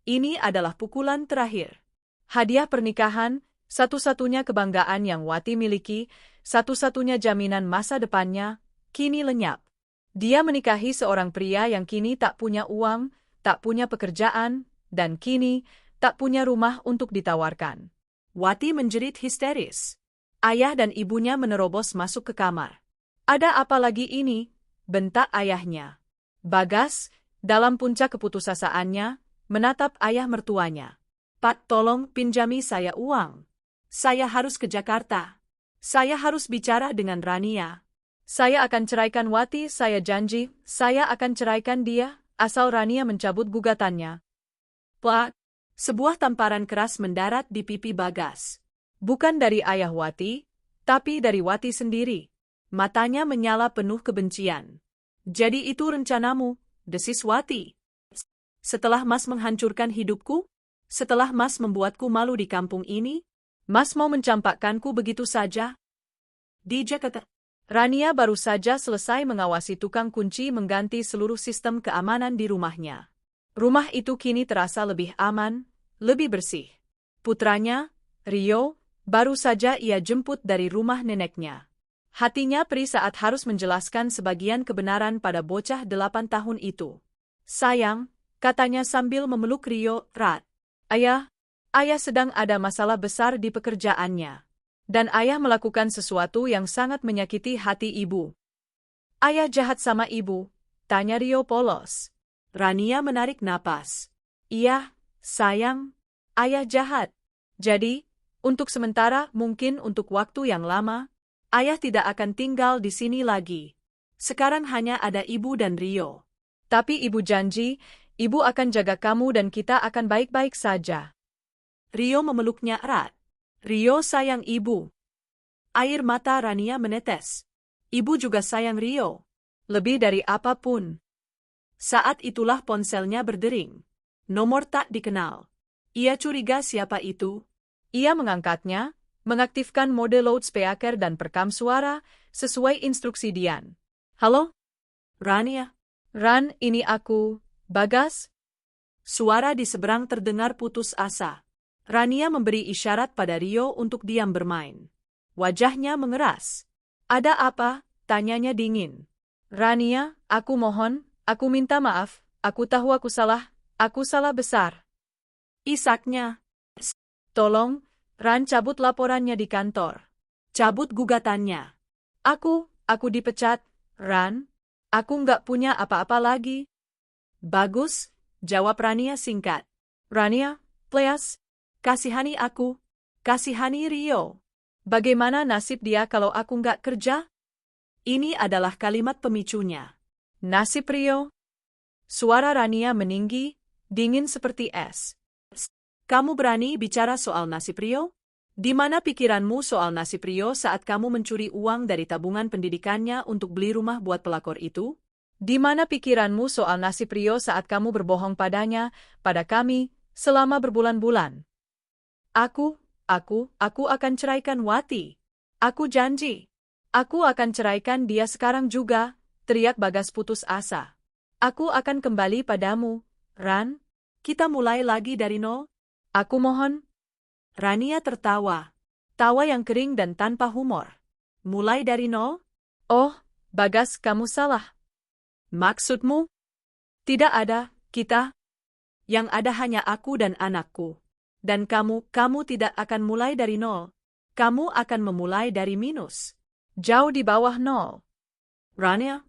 Ini adalah pukulan terakhir. Hadiah pernikahan, satu-satunya kebanggaan yang Wati miliki, satu-satunya jaminan masa depannya, kini lenyap. Dia menikahi seorang pria yang kini tak punya uang, tak punya pekerjaan, dan kini tak punya rumah untuk ditawarkan." Wati menjerit histeris. Ayah dan ibunya menerobos masuk ke kamar. "Ada apa lagi ini?" bentak ayahnya. Bagas, dalam puncak keputusasaannya, menatap ayah mertuanya. "Pak, tolong pinjami saya uang. Saya harus ke Jakarta. Saya harus bicara dengan Rania. Saya akan ceraikan Wati, saya janji, saya akan ceraikan dia, asal Rania mencabut gugatannya." "Pak!" Sebuah tamparan keras mendarat di pipi Bagas. Bukan dari ayah Wati, tapi dari Wati sendiri. Matanya menyala penuh kebencian. "Jadi itu rencanamu," desis Wati. "Setelah Mas menghancurkan hidupku? Setelah Mas membuatku malu di kampung ini? Mas mau mencampakkanku begitu saja?" Di Jakarta, Rania baru saja selesai mengawasi tukang kunci mengganti seluruh sistem keamanan di rumahnya. Rumah itu kini terasa lebih aman, lebih bersih. Putranya, Rio, baru saja ia jemput dari rumah neneknya. Hatinya perih saat harus menjelaskan sebagian kebenaran pada bocah 8 tahun itu. "Sayang," katanya sambil memeluk Rio erat. Ayah sedang ada masalah besar di pekerjaannya. Dan ayah melakukan sesuatu yang sangat menyakiti hati ibu." "Ayah jahat sama ibu?" tanya Rio polos. Rania menarik napas. "Iya, sayang, ayah jahat. Jadi, untuk sementara, mungkin untuk waktu yang lama, ayah tidak akan tinggal di sini lagi. Sekarang hanya ada ibu dan Rio. Tapi ibu janji, ibu akan jaga kamu dan kita akan baik-baik saja." Rio memeluknya erat. "Rio sayang ibu." Air mata Rania menetes. Ibu juga sayang Rio. Lebih dari apapun. Saat itulah ponselnya berdering. Nomor tak dikenal. Ia curiga siapa itu. Ia mengangkatnya, mengaktifkan mode loudspeaker dan perekam suara, sesuai instruksi Dian. "Halo? Rania?" "Ran, ini aku, Bagas." Suara di seberang terdengar putus asa. Rania memberi isyarat pada Rio untuk diam bermain. Wajahnya mengeras. "Ada apa?" tanyanya dingin. "Rania, aku mohon, aku minta maaf, aku tahu aku salah besar." Isaknya. "Tolong, Ran, cabut laporannya di kantor. Cabut gugatannya. Aku dipecat, Ran. Aku nggak punya apa-apa lagi." "Bagus," jawab Rania singkat. "Rania, please, kasihani aku, kasihani Rio. Bagaimana nasib dia kalau aku nggak kerja?" Ini adalah kalimat pemicunya. Nasib Rio? Suara Rania meninggi, dingin seperti es. Kamu berani bicara soal nasib Rio? Di mana pikiranmu soal nasib Rio saat kamu mencuri uang dari tabungan pendidikannya untuk beli rumah buat pelakor itu? Di mana pikiranmu soal nasib Rio saat kamu berbohong padanya, pada kami, selama berbulan-bulan? Aku akan ceraikan Wati. Aku janji. Aku akan ceraikan dia sekarang juga, teriak Bagas putus asa. Aku akan kembali padamu, Ran. Kita mulai lagi dari nol. Aku mohon. Rania tertawa. Tawa yang kering dan tanpa humor. Mulai dari nol? Oh, Bagas, kamu salah. Maksudmu? Tidak ada, kita. Yang ada hanya aku dan anakku. Dan kamu tidak akan mulai dari nol. Kamu akan memulai dari minus. Jauh di bawah nol. Rania,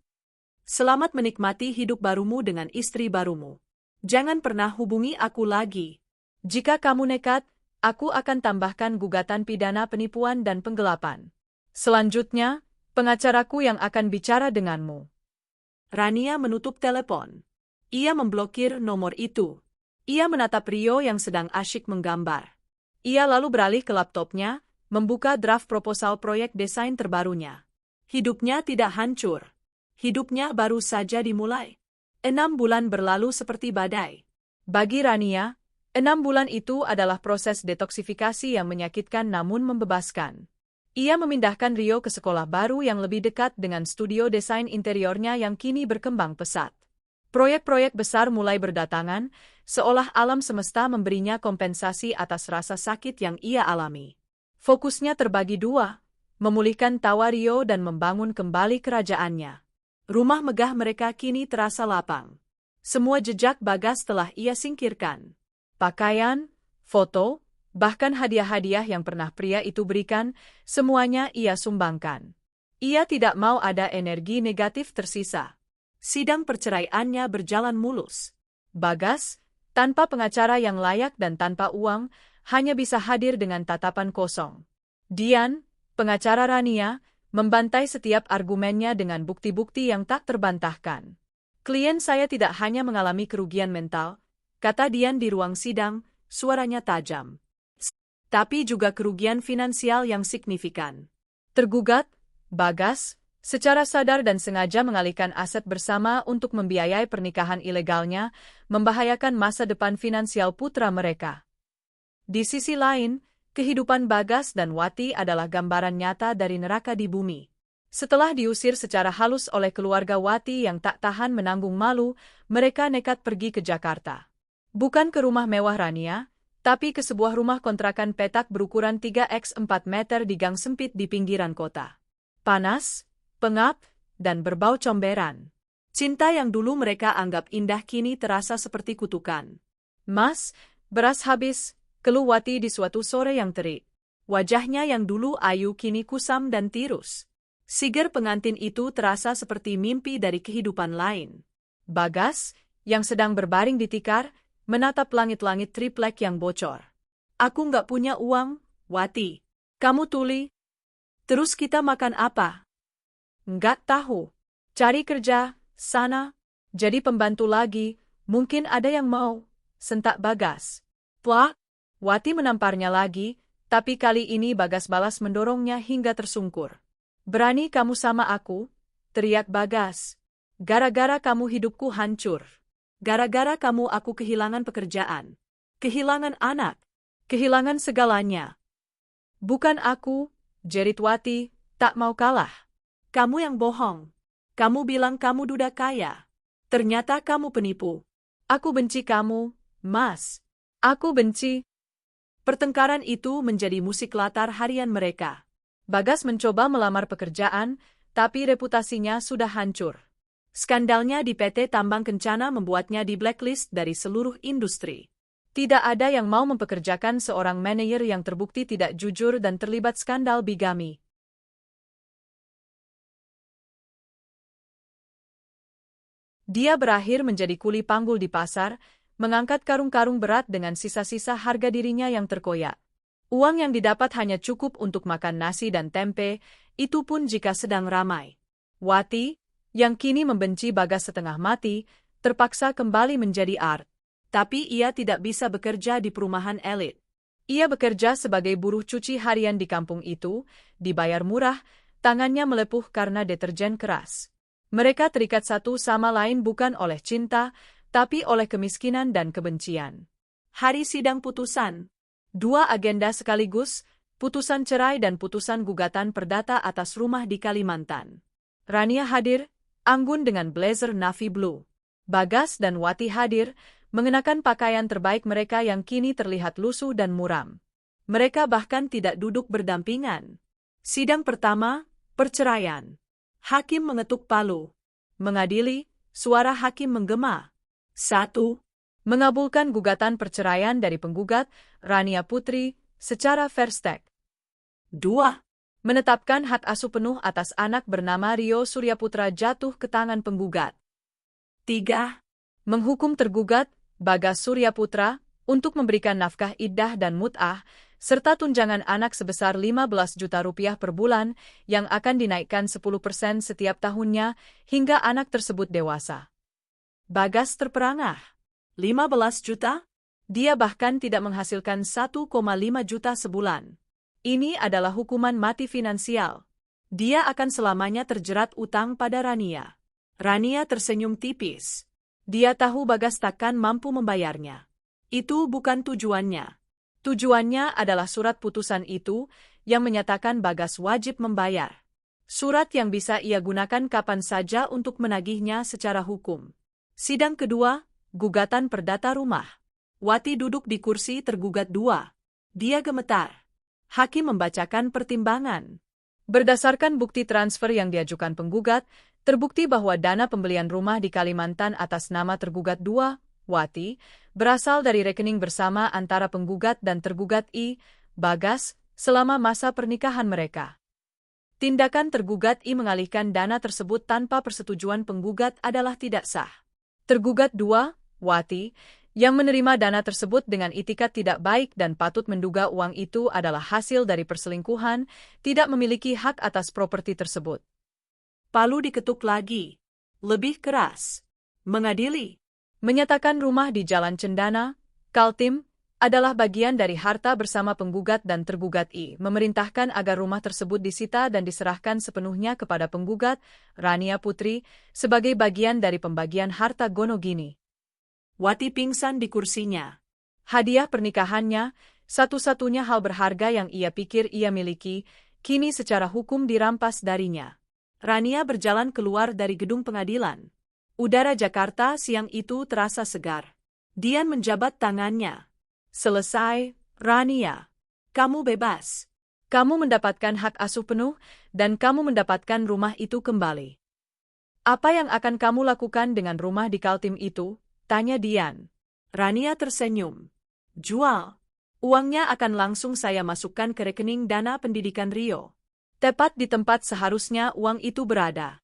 selamat menikmati hidup barumu dengan istri barumu. Jangan pernah hubungi aku lagi. Jika kamu nekat, aku akan tambahkan gugatan pidana penipuan dan penggelapan. Selanjutnya, pengacaraku yang akan bicara denganmu. Rania menutup telepon. Ia memblokir nomor itu. Ia menatap Rio yang sedang asyik menggambar. Ia lalu beralih ke laptopnya, membuka draft proposal proyek desain terbarunya. Hidupnya tidak hancur. Hidupnya baru saja dimulai. 6 bulan berlalu seperti badai. Bagi Rania, 6 bulan itu adalah proses detoksifikasi yang menyakitkan namun membebaskan. Ia memindahkan Rio ke sekolah baru yang lebih dekat dengan studio desain interiornya yang kini berkembang pesat. Proyek-proyek besar mulai berdatangan, seolah alam semesta memberinya kompensasi atas rasa sakit yang ia alami. Fokusnya terbagi dua, memulihkan tawa Rio dan membangun kembali kerajaannya. Rumah megah mereka kini terasa lapang. Semua jejak Bagas telah ia singkirkan. Pakaian, foto, bahkan hadiah-hadiah yang pernah pria itu berikan, semuanya ia sumbangkan. Ia tidak mau ada energi negatif tersisa. Sidang perceraiannya berjalan mulus. Bagas, tanpa pengacara yang layak dan tanpa uang, hanya bisa hadir dengan tatapan kosong. Dian, pengacara Rania, membantai setiap argumennya dengan bukti-bukti yang tak terbantahkan. Klien saya tidak hanya mengalami kerugian mental, kata Dian di ruang sidang, suaranya tajam. Tapi juga kerugian finansial yang signifikan. Tergugat, Bagas, secara sadar dan sengaja mengalihkan aset bersama untuk membiayai pernikahan ilegalnya, membahayakan masa depan finansial putra mereka. Di sisi lain, kehidupan Bagas dan Wati adalah gambaran nyata dari neraka di bumi. Setelah diusir secara halus oleh keluarga Wati yang tak tahan menanggung malu, mereka nekat pergi ke Jakarta. Bukan ke rumah mewah Rania, tapi ke sebuah rumah kontrakan petak berukuran 3x4 meter di gang sempit di pinggiran kota. Panas, pengap, dan berbau comberan. Cinta yang dulu mereka anggap indah kini terasa seperti kutukan. Mas, beras habis, keluh Wati di suatu sore yang terik. Wajahnya yang dulu ayu kini kusam dan tirus. Sigar pengantin itu terasa seperti mimpi dari kehidupan lain. Bagas, yang sedang berbaring di tikar, menatap langit-langit triplek yang bocor. Aku nggak punya uang, Wati. Kamu tuli. Terus kita makan apa? Nggak tahu. Cari kerja, sana. Jadi pembantu lagi, mungkin ada yang mau. Sentak Bagas. Plak. Wati menamparnya lagi, tapi kali ini Bagas balas mendorongnya hingga tersungkur. Berani kamu sama aku? Teriak Bagas. Gara-gara kamu hidupku hancur. Gara-gara kamu aku kehilangan pekerjaan. Kehilangan anak. Kehilangan segalanya. Bukan aku, jerit Wati, tak mau kalah. Kamu yang bohong. Kamu bilang kamu duda kaya. Ternyata kamu penipu. Aku benci kamu, Mas. Aku benci. Pertengkaran itu menjadi musik latar harian mereka. Bagas mencoba melamar pekerjaan, tapi reputasinya sudah hancur. Skandalnya di PT Tambang Kencana membuatnya di blacklist dari seluruh industri. Tidak ada yang mau mempekerjakan seorang manajer yang terbukti tidak jujur dan terlibat skandal bigami. Dia berakhir menjadi kuli panggul di pasar, mengangkat karung-karung berat dengan sisa-sisa harga dirinya yang terkoyak. Uang yang didapat hanya cukup untuk makan nasi dan tempe, itu pun jika sedang ramai. Wati, yang kini membenci Bagas setengah mati, terpaksa kembali menjadi Art. Tapi ia tidak bisa bekerja di perumahan elit. Ia bekerja sebagai buruh cuci harian di kampung itu, dibayar murah, tangannya melepuh karena deterjen keras. Mereka terikat satu sama lain bukan oleh cinta, tapi oleh kemiskinan dan kebencian. Hari sidang putusan. 2 agenda sekaligus, putusan cerai dan putusan gugatan perdata atas rumah di Kalimantan. Rania hadir, anggun dengan blazer navy blue. Bagas dan Wati hadir, mengenakan pakaian terbaik mereka yang kini terlihat lusuh dan muram. Mereka bahkan tidak duduk berdampingan. Sidang pertama, perceraian. Hakim mengetuk palu. Mengadili, suara hakim menggema. 1. Mengabulkan gugatan perceraian dari penggugat, Rania Putri, secara fair stake. 2. Menetapkan hak asuh penuh atas anak bernama Rio Suryaputra jatuh ke tangan penggugat. 3. Menghukum tergugat, Bagas Suryaputra, untuk memberikan nafkah iddah dan mut'ah, serta tunjangan anak sebesar 15 juta rupiah per bulan yang akan dinaikkan 10% setiap tahunnya hingga anak tersebut dewasa. Bagas terperangah. 15 juta? Dia bahkan tidak menghasilkan 1,5 juta sebulan. Ini adalah hukuman mati finansial. Dia akan selamanya terjerat utang pada Rania. Rania tersenyum tipis. Dia tahu Bagas takkan mampu membayarnya. Itu bukan tujuannya. Tujuannya adalah surat putusan itu yang menyatakan Bagas wajib membayar. Surat yang bisa ia gunakan kapan saja untuk menagihnya secara hukum. Sidang kedua, gugatan perdata rumah. Wati duduk di kursi tergugat 2. Dia gemetar. Hakim membacakan pertimbangan. Berdasarkan bukti transfer yang diajukan penggugat, terbukti bahwa dana pembelian rumah di Kalimantan atas nama tergugat 2, Wati, berasal dari rekening bersama antara penggugat dan tergugat I, Bagas, selama masa pernikahan mereka. Tindakan tergugat I mengalihkan dana tersebut tanpa persetujuan penggugat adalah tidak sah. Tergugat 2, Wati, yang menerima dana tersebut dengan itikat tidak baik dan patut menduga uang itu adalah hasil dari perselingkuhan, tidak memiliki hak atas properti tersebut. Palu diketuk lagi. Lebih keras. Mengadili. Menyatakan rumah di Jalan Cendana, Kaltim, adalah bagian dari harta bersama penggugat dan tergugat I, memerintahkan agar rumah tersebut disita dan diserahkan sepenuhnya kepada penggugat, Rania Putri, sebagai bagian dari pembagian harta Gonogini. Wati pingsan di kursinya. Hadiah pernikahannya, satu-satunya hal berharga yang ia pikir ia miliki, kini secara hukum dirampas darinya. Rania berjalan keluar dari gedung pengadilan. Udara Jakarta siang itu terasa segar. Dian menjabat tangannya. Selesai, Rania. Kamu bebas. Kamu mendapatkan hak asuh penuh, dan kamu mendapatkan rumah itu kembali. Apa yang akan kamu lakukan dengan rumah di Kaltim itu? Tanya Dian. Rania tersenyum. Jual. Uangnya akan langsung saya masukkan ke rekening dana pendidikan Rio. Tepat di tempat seharusnya uang itu berada.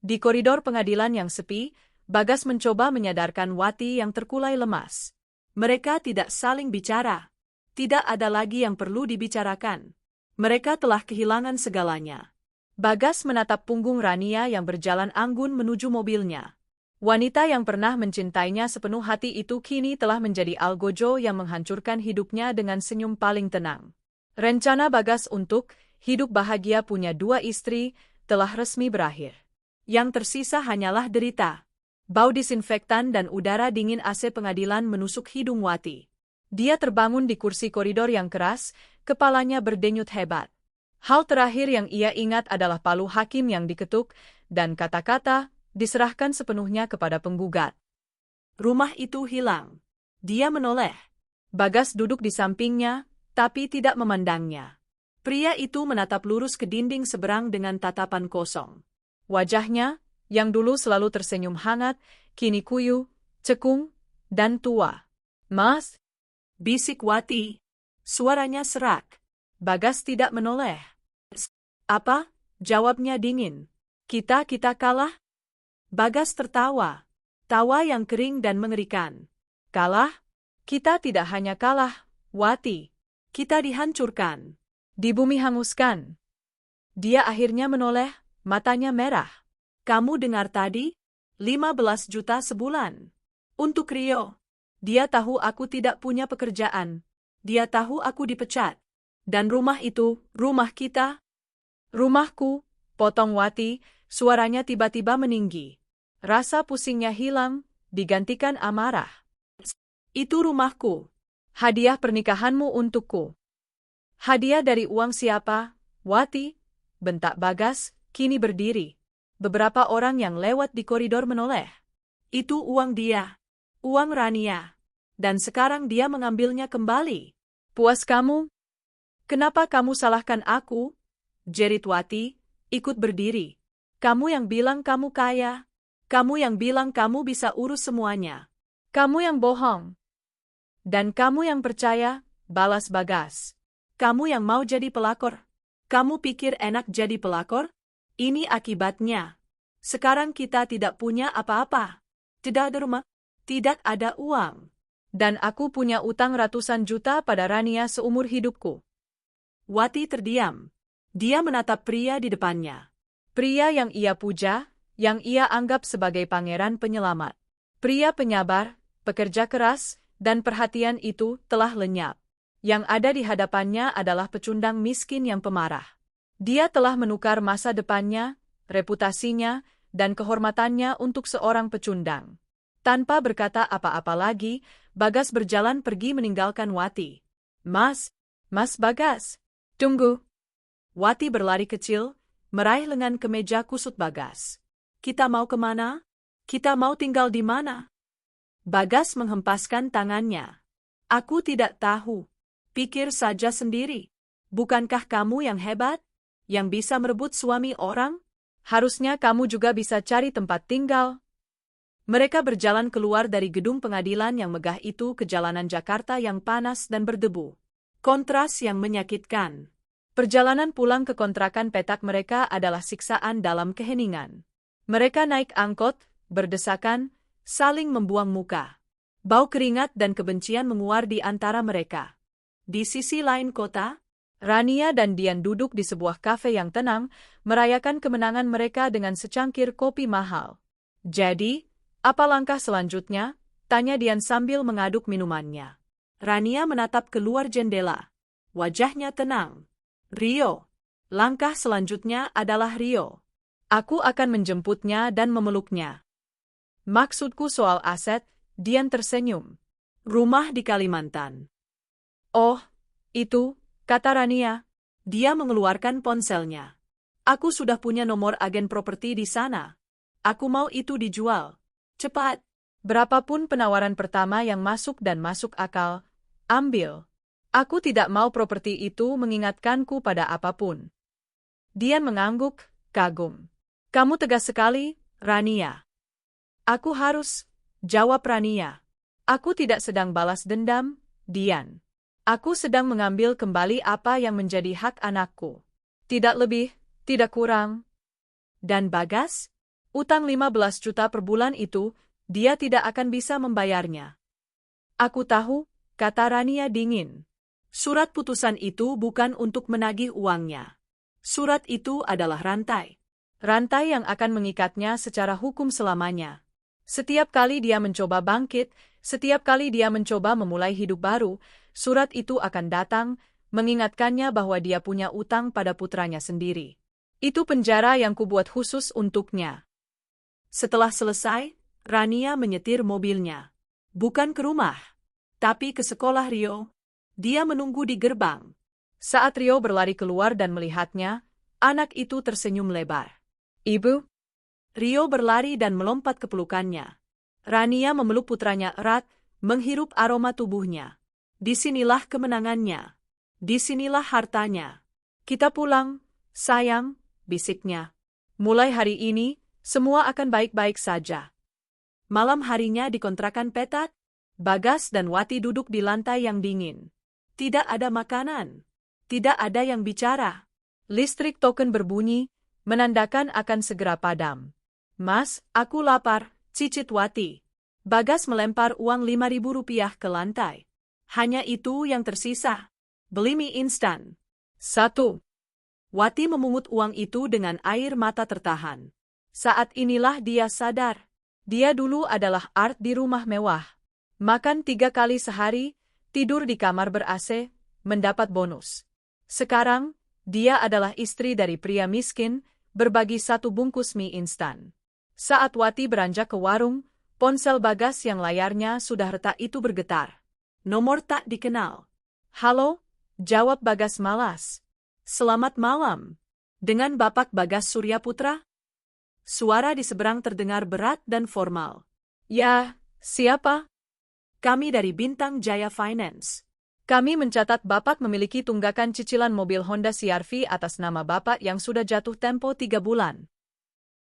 Di koridor pengadilan yang sepi, Bagas mencoba menyadarkan Wati yang terkulai lemas. Mereka tidak saling bicara. Tidak ada lagi yang perlu dibicarakan. Mereka telah kehilangan segalanya. Bagas menatap punggung Rania yang berjalan anggun menuju mobilnya. Wanita yang pernah mencintainya sepenuh hati itu kini telah menjadi algojo yang menghancurkan hidupnya dengan senyum paling tenang. Rencana Bagas untuk hidup bahagia punya 2 istri telah resmi berakhir. Yang tersisa hanyalah derita. Bau disinfektan dan udara dingin AC pengadilan menusuk hidung Wati. Dia terbangun di kursi koridor yang keras, kepalanya berdenyut hebat. Hal terakhir yang ia ingat adalah palu hakim yang diketuk, dan kata-kata diserahkan sepenuhnya kepada penggugat. Rumah itu hilang. Dia menoleh. Bagas duduk di sampingnya, tapi tidak memandangnya. Pria itu menatap lurus ke dinding seberang dengan tatapan kosong. Wajahnya, yang dulu selalu tersenyum hangat, kini kuyu, cekung, dan tua. Mas? Bisik Wati. Suaranya serak. Bagas tidak menoleh. Apa? Jawabnya dingin. Kita kalah? Bagas tertawa. Tawa yang kering dan mengerikan. Kalah? Kita tidak hanya kalah, Wati. Kita dihancurkan. Di bumi hanguskan. Dia akhirnya menoleh, matanya merah. Kamu dengar tadi? 15 juta sebulan. Untuk Rio. Dia tahu aku tidak punya pekerjaan. Dia tahu aku dipecat. Dan rumah itu, rumah kita. Rumahku, potong Wati, suaranya tiba-tiba meninggi. Rasa pusingnya hilang, digantikan amarah. Itu rumahku. Hadiah pernikahanmu untukku. Hadiah dari uang siapa, Wati? Bentak Bagas, kini berdiri. Beberapa orang yang lewat di koridor menoleh. Itu uang dia. Uang Rania. Dan sekarang dia mengambilnya kembali. Puas kamu? Kenapa kamu salahkan aku? Jerit Wati, ikut berdiri. Kamu yang bilang kamu kaya. Kamu yang bilang kamu bisa urus semuanya. Kamu yang bohong. Dan kamu yang percaya, balas Bagas. Kamu yang mau jadi pelakor. Kamu pikir enak jadi pelakor? Ini akibatnya. Sekarang kita tidak punya apa-apa. Tidak ada rumah, tidak ada uang. Dan aku punya utang ratusan juta pada Rania seumur hidupku. Wati terdiam. Dia menatap pria di depannya. Pria yang ia puja, yang ia anggap sebagai pangeran penyelamat. Pria penyabar, pekerja keras, dan perhatian itu telah lenyap. Yang ada di hadapannya adalah pecundang miskin yang pemarah. Dia telah menukar masa depannya, reputasinya, dan kehormatannya untuk seorang pecundang. Tanpa berkata apa-apa lagi, Bagas berjalan pergi meninggalkan Wati. Mas Bagas, tunggu. Wati berlari kecil, meraih lengan kemeja kusut Bagas. Kita mau kemana? Kita mau tinggal di mana? Bagas menghempaskan tangannya. Aku tidak tahu. Pikir saja sendiri. Bukankah kamu yang hebat? Yang bisa merebut suami orang? Harusnya kamu juga bisa cari tempat tinggal. Mereka berjalan keluar dari gedung pengadilan yang megah itu ke jalanan Jakarta yang panas dan berdebu. Kontras yang menyakitkan. Perjalanan pulang ke kontrakan petak mereka adalah siksaan dalam keheningan. Mereka naik angkot, berdesakan, saling membuang muka. Bau keringat dan kebencian menguar di antara mereka. Di sisi lain kota, Rania dan Dian duduk di sebuah kafe yang tenang, merayakan kemenangan mereka dengan secangkir kopi mahal. Jadi, apa langkah selanjutnya? Tanya Dian sambil mengaduk minumannya. Rania menatap keluar jendela. Wajahnya tenang. Rio. Langkah selanjutnya adalah Rio. Aku akan menjemputnya dan memeluknya. Maksudku soal aset, Dian tersenyum. Rumah di Kalimantan. Oh, itu, kata Rania. Dia mengeluarkan ponselnya. Aku sudah punya nomor agen properti di sana. Aku mau itu dijual. Cepat. Berapapun penawaran pertama yang masuk dan masuk akal, ambil. Aku tidak mau properti itu mengingatkanku pada apapun. Dian mengangguk, kagum. Kamu tegas sekali, Rania. Aku harus, jawab Rania. Aku tidak sedang balas dendam, Dian. Aku sedang mengambil kembali apa yang menjadi hak anakku. Tidak lebih, tidak kurang. Dan Bagas? Utang 15 juta per bulan itu, dia tidak akan bisa membayarnya. Aku tahu, kata Rania dingin. Surat putusan itu bukan untuk menagih uangnya. Surat itu adalah rantai. Rantai yang akan mengikatnya secara hukum selamanya. Setiap kali dia mencoba bangkit, setiap kali dia mencoba memulai hidup baru, surat itu akan datang, mengingatkannya bahwa dia punya utang pada putranya sendiri. Itu penjara yang kubuat khusus untuknya. Setelah selesai, Rania menyetir mobilnya. Bukan ke rumah, tapi ke sekolah Rio. Dia menunggu di gerbang. Saat Rio berlari keluar dan melihatnya, anak itu tersenyum lebar. Ibu? Rio berlari dan melompat ke pelukannya. Rania memeluk putranya erat, menghirup aroma tubuhnya. Disinilah kemenangannya. Disinilah hartanya. Kita pulang, sayang, bisiknya. Mulai hari ini, semua akan baik-baik saja. Malam harinya di kontrakan petak, Bagas dan Wati duduk di lantai yang dingin. Tidak ada makanan. Tidak ada yang bicara. Listrik token berbunyi, menandakan akan segera padam. Mas, aku lapar, cicit Wati. Bagas melempar uang 5.000 rupiah ke lantai. Hanya itu yang tersisa. Beli mie instan. 1. Wati memungut uang itu dengan air mata tertahan. Saat inilah dia sadar. Dia dulu adalah Art di rumah mewah. Makan 3 kali sehari, tidur di kamar ber-AC, mendapat bonus. Sekarang, dia adalah istri dari pria miskin, berbagi 1 bungkus mie instan. Saat Wati beranjak ke warung, ponsel Bagas yang layarnya sudah retak itu bergetar. Nomor tak dikenal. "Halo," jawab Bagas malas. "Selamat malam. Dengan Bapak Bagas Suryaputra?" Suara di seberang terdengar berat dan formal. "Ya, siapa?" "Kami dari Bintang Jaya Finance. Kami mencatat Bapak memiliki tunggakan cicilan mobil Honda CR-V atas nama Bapak yang sudah jatuh tempo 3 bulan.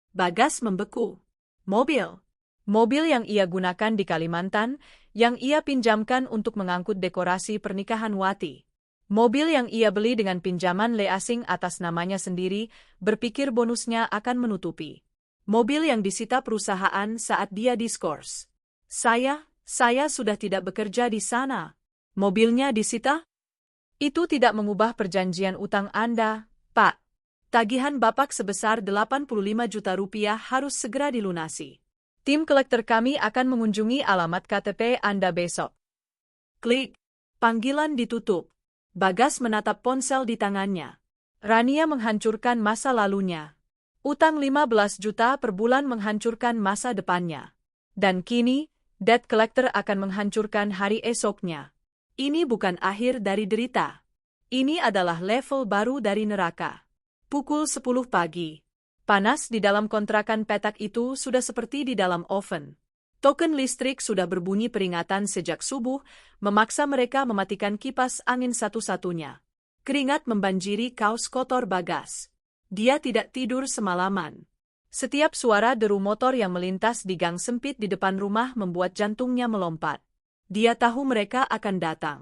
Bagas membeku. Mobil. Mobil yang ia gunakan di Kalimantan, yang ia pinjamkan untuk mengangkut dekorasi pernikahan Wati. Mobil yang ia beli dengan pinjaman le asing atas namanya sendiri, berpikir bonusnya akan menutupi. Mobil yang disita perusahaan saat dia diskors. Saya sudah tidak bekerja di sana. Mobilnya disita? Itu tidak mengubah perjanjian utang Anda, Pak. Tagihan Bapak sebesar 85 juta rupiah harus segera dilunasi. Tim kolektor kami akan mengunjungi alamat KTP Anda besok." Klik. Panggilan ditutup. Bagas menatap ponsel di tangannya. Rania menghancurkan masa lalunya. Utang 15 juta per bulan menghancurkan masa depannya. Dan kini, debt collector akan menghancurkan hari esoknya. Ini bukan akhir dari derita. Ini adalah level baru dari neraka. Pukul 10 pagi. Panas di dalam kontrakan petak itu sudah seperti di dalam oven. Token listrik sudah berbunyi peringatan sejak subuh, memaksa mereka mematikan kipas angin satu-satunya. Keringat membanjiri kaos kotor Bagas. Dia tidak tidur semalaman. Setiap suara deru motor yang melintas di gang sempit di depan rumah membuat jantungnya melompat. Dia tahu mereka akan datang.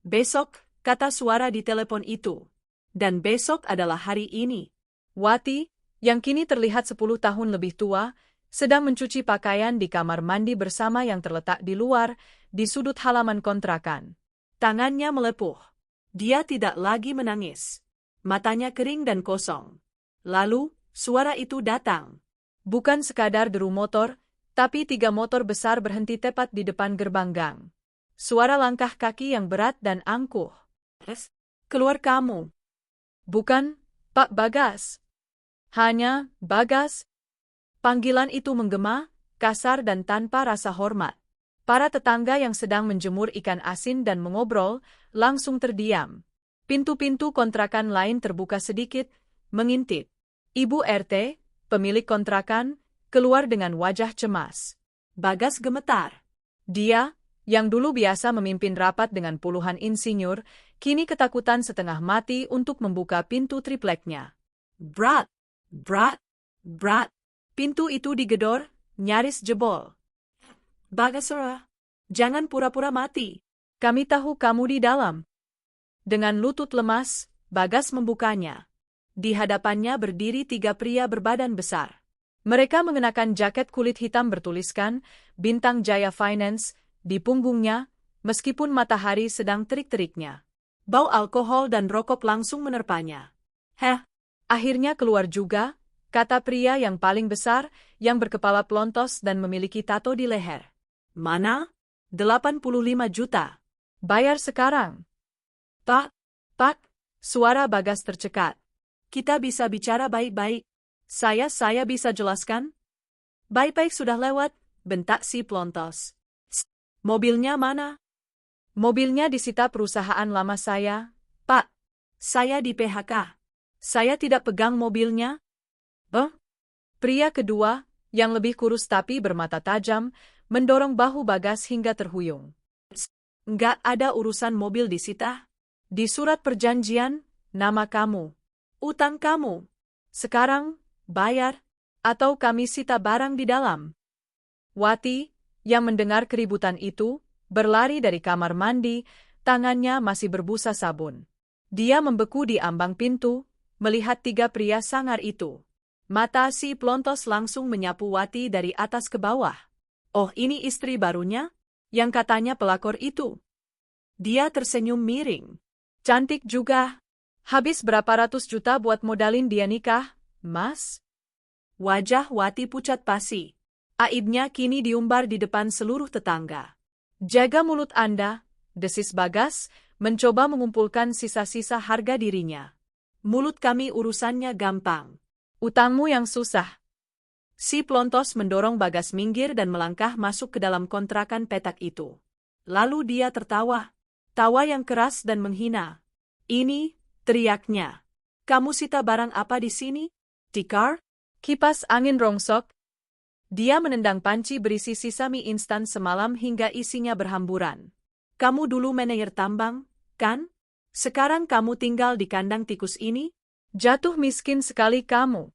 "Besok," kata suara di telepon itu. Dan besok adalah hari ini. Wati, yang kini terlihat 10 tahun lebih tua, sedang mencuci pakaian di kamar mandi bersama yang terletak di luar, di sudut halaman kontrakan. Tangannya melepuh. Dia tidak lagi menangis. Matanya kering dan kosong. Lalu, suara itu datang. Bukan sekadar deru motor, tapi 3 motor besar berhenti tepat di depan gerbang gang. Suara langkah kaki yang berat dan angkuh. "Keluar kamu." "Bukan, Pak Bagas." "Hanya, Bagas." Panggilan itu menggema, kasar dan tanpa rasa hormat. Para tetangga yang sedang menjemur ikan asin dan mengobrol, langsung terdiam. Pintu-pintu kontrakan lain terbuka sedikit, mengintip. Ibu RT, pemilik kontrakan, keluar dengan wajah cemas. Bagas gemetar. Dia, yang dulu biasa memimpin rapat dengan puluhan insinyur, kini ketakutan setengah mati untuk membuka pintu tripleknya. Brat, brat, brat. Pintu itu digedor, nyaris jebol. "Bagasura, jangan pura-pura mati. Kami tahu kamu di dalam." Dengan lutut lemas, Bagas membukanya. Di hadapannya berdiri 3 pria berbadan besar. Mereka mengenakan jaket kulit hitam bertuliskan Bintang Jaya Finance di punggungnya, meskipun matahari sedang terik-teriknya. Bau alkohol dan rokok langsung menerpanya. "Heh, akhirnya keluar juga," kata pria yang paling besar, yang berkepala pelontos dan memiliki tato di leher. "Mana?" 85 juta. "Bayar sekarang." Pak, suara Bagas tercekat. "Kita bisa bicara baik-baik. Saya bisa jelaskan." "Baik-baik sudah lewat," bentak si pelontos. "Mobilnya mana?" "Mobilnya disita perusahaan lama saya, Pak. Saya di PHK. Saya tidak pegang mobilnya." Pria kedua, yang lebih kurus tapi bermata tajam, mendorong bahu Bagas hingga terhuyung. "Nggak ada urusan mobil disita. Di surat perjanjian, nama kamu. Utang kamu. Sekarang, bayar, atau kami sita barang di dalam." Wati, yang mendengar keributan itu, berlari dari kamar mandi, tangannya masih berbusa sabun. Dia membeku di ambang pintu, melihat 3 pria sangar itu. Mata si pelontos langsung menyapu Wati dari atas ke bawah. "Oh, ini istri barunya? Yang katanya pelakor itu." Dia tersenyum miring. "Cantik juga. Habis berapa ratus juta buat modalin dia nikah, Mas?" Wajah Wati pucat pasi. Aibnya kini diumbar di depan seluruh tetangga. Jaga mulut Anda, desis Bagas, mencoba mengumpulkan sisa-sisa harga dirinya. Mulut kami urusannya gampang. Utangmu yang susah. Si Plontos mendorong Bagas minggir dan melangkah masuk ke dalam kontrakan petak itu. Lalu dia tertawa. Tawa yang keras dan menghina. Ini, teriaknya. Kamu sita barang apa di sini? Tikar? Kipas angin rongsok. Dia menendang panci berisi sisa mie instan semalam hingga isinya berhamburan. Kamu dulu manajer tambang, kan? Sekarang kamu tinggal di kandang tikus ini? Jatuh miskin sekali kamu.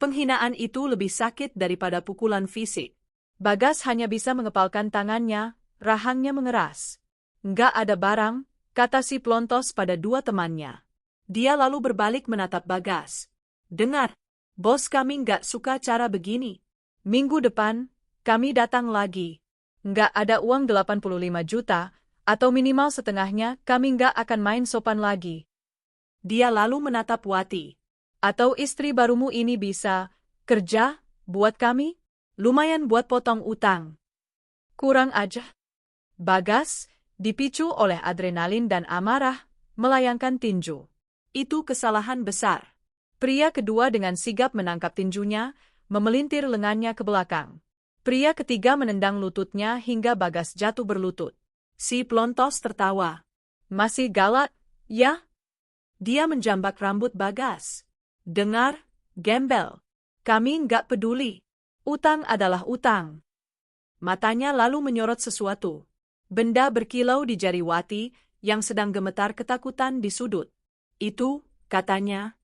Penghinaan itu lebih sakit daripada pukulan fisik. Bagas hanya bisa mengepalkan tangannya, rahangnya mengeras. Nggak ada barang, kata si Plontos pada dua temannya. Dia lalu berbalik menatap Bagas. Dengar. Bos kami nggak suka cara begini. Minggu depan, kami datang lagi. Nggak ada uang 85 juta, atau minimal setengahnya, kami nggak akan main sopan lagi. Dia lalu menatap Wati. Atau istri barumu ini bisa kerja buat kami? Lumayan buat potong utang. Kurang aja. Bagas, dipicu oleh adrenalin dan amarah, melayangkan tinju. Itu kesalahan besar. Pria kedua dengan sigap menangkap tinjunya, memelintir lengannya ke belakang. Pria ketiga menendang lututnya hingga Bagas jatuh berlutut. Si Plontos tertawa. Masih galak, ya? Dia menjambak rambut Bagas. Dengar, gembel. Kami nggak peduli. Utang adalah utang. Matanya lalu menyorot sesuatu. Benda berkilau di jari Wati yang sedang gemetar ketakutan di sudut. Itu, katanya.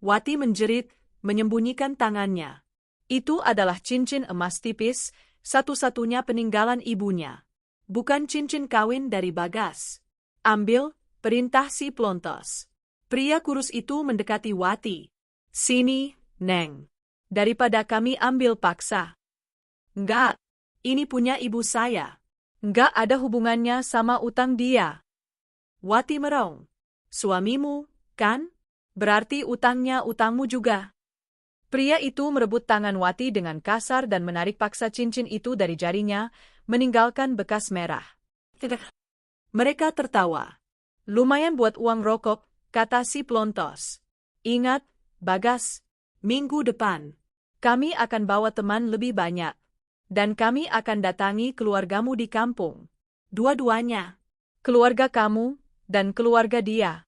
Wati menjerit, menyembunyikan tangannya. Itu adalah cincin emas tipis, satu-satunya peninggalan ibunya. Bukan cincin kawin dari Bagas. Ambil, perintah si Plontos. Pria kurus itu mendekati Wati. Sini, Neng. Daripada kami ambil paksa. Enggak, ini punya ibu saya. Enggak ada hubungannya sama utang dia. Wati meraung. Suamimu, kan? Berarti utangnya utangmu juga. Pria itu merebut tangan Wati dengan kasar dan menarik paksa cincin itu dari jarinya, meninggalkan bekas merah. Mereka tertawa. Lumayan buat uang rokok, kata si Plontos. Ingat, Bagas, minggu depan, kami akan bawa teman lebih banyak. Dan kami akan datangi keluargamu di kampung. Dua-duanya. Keluarga kamu, dan keluarga dia.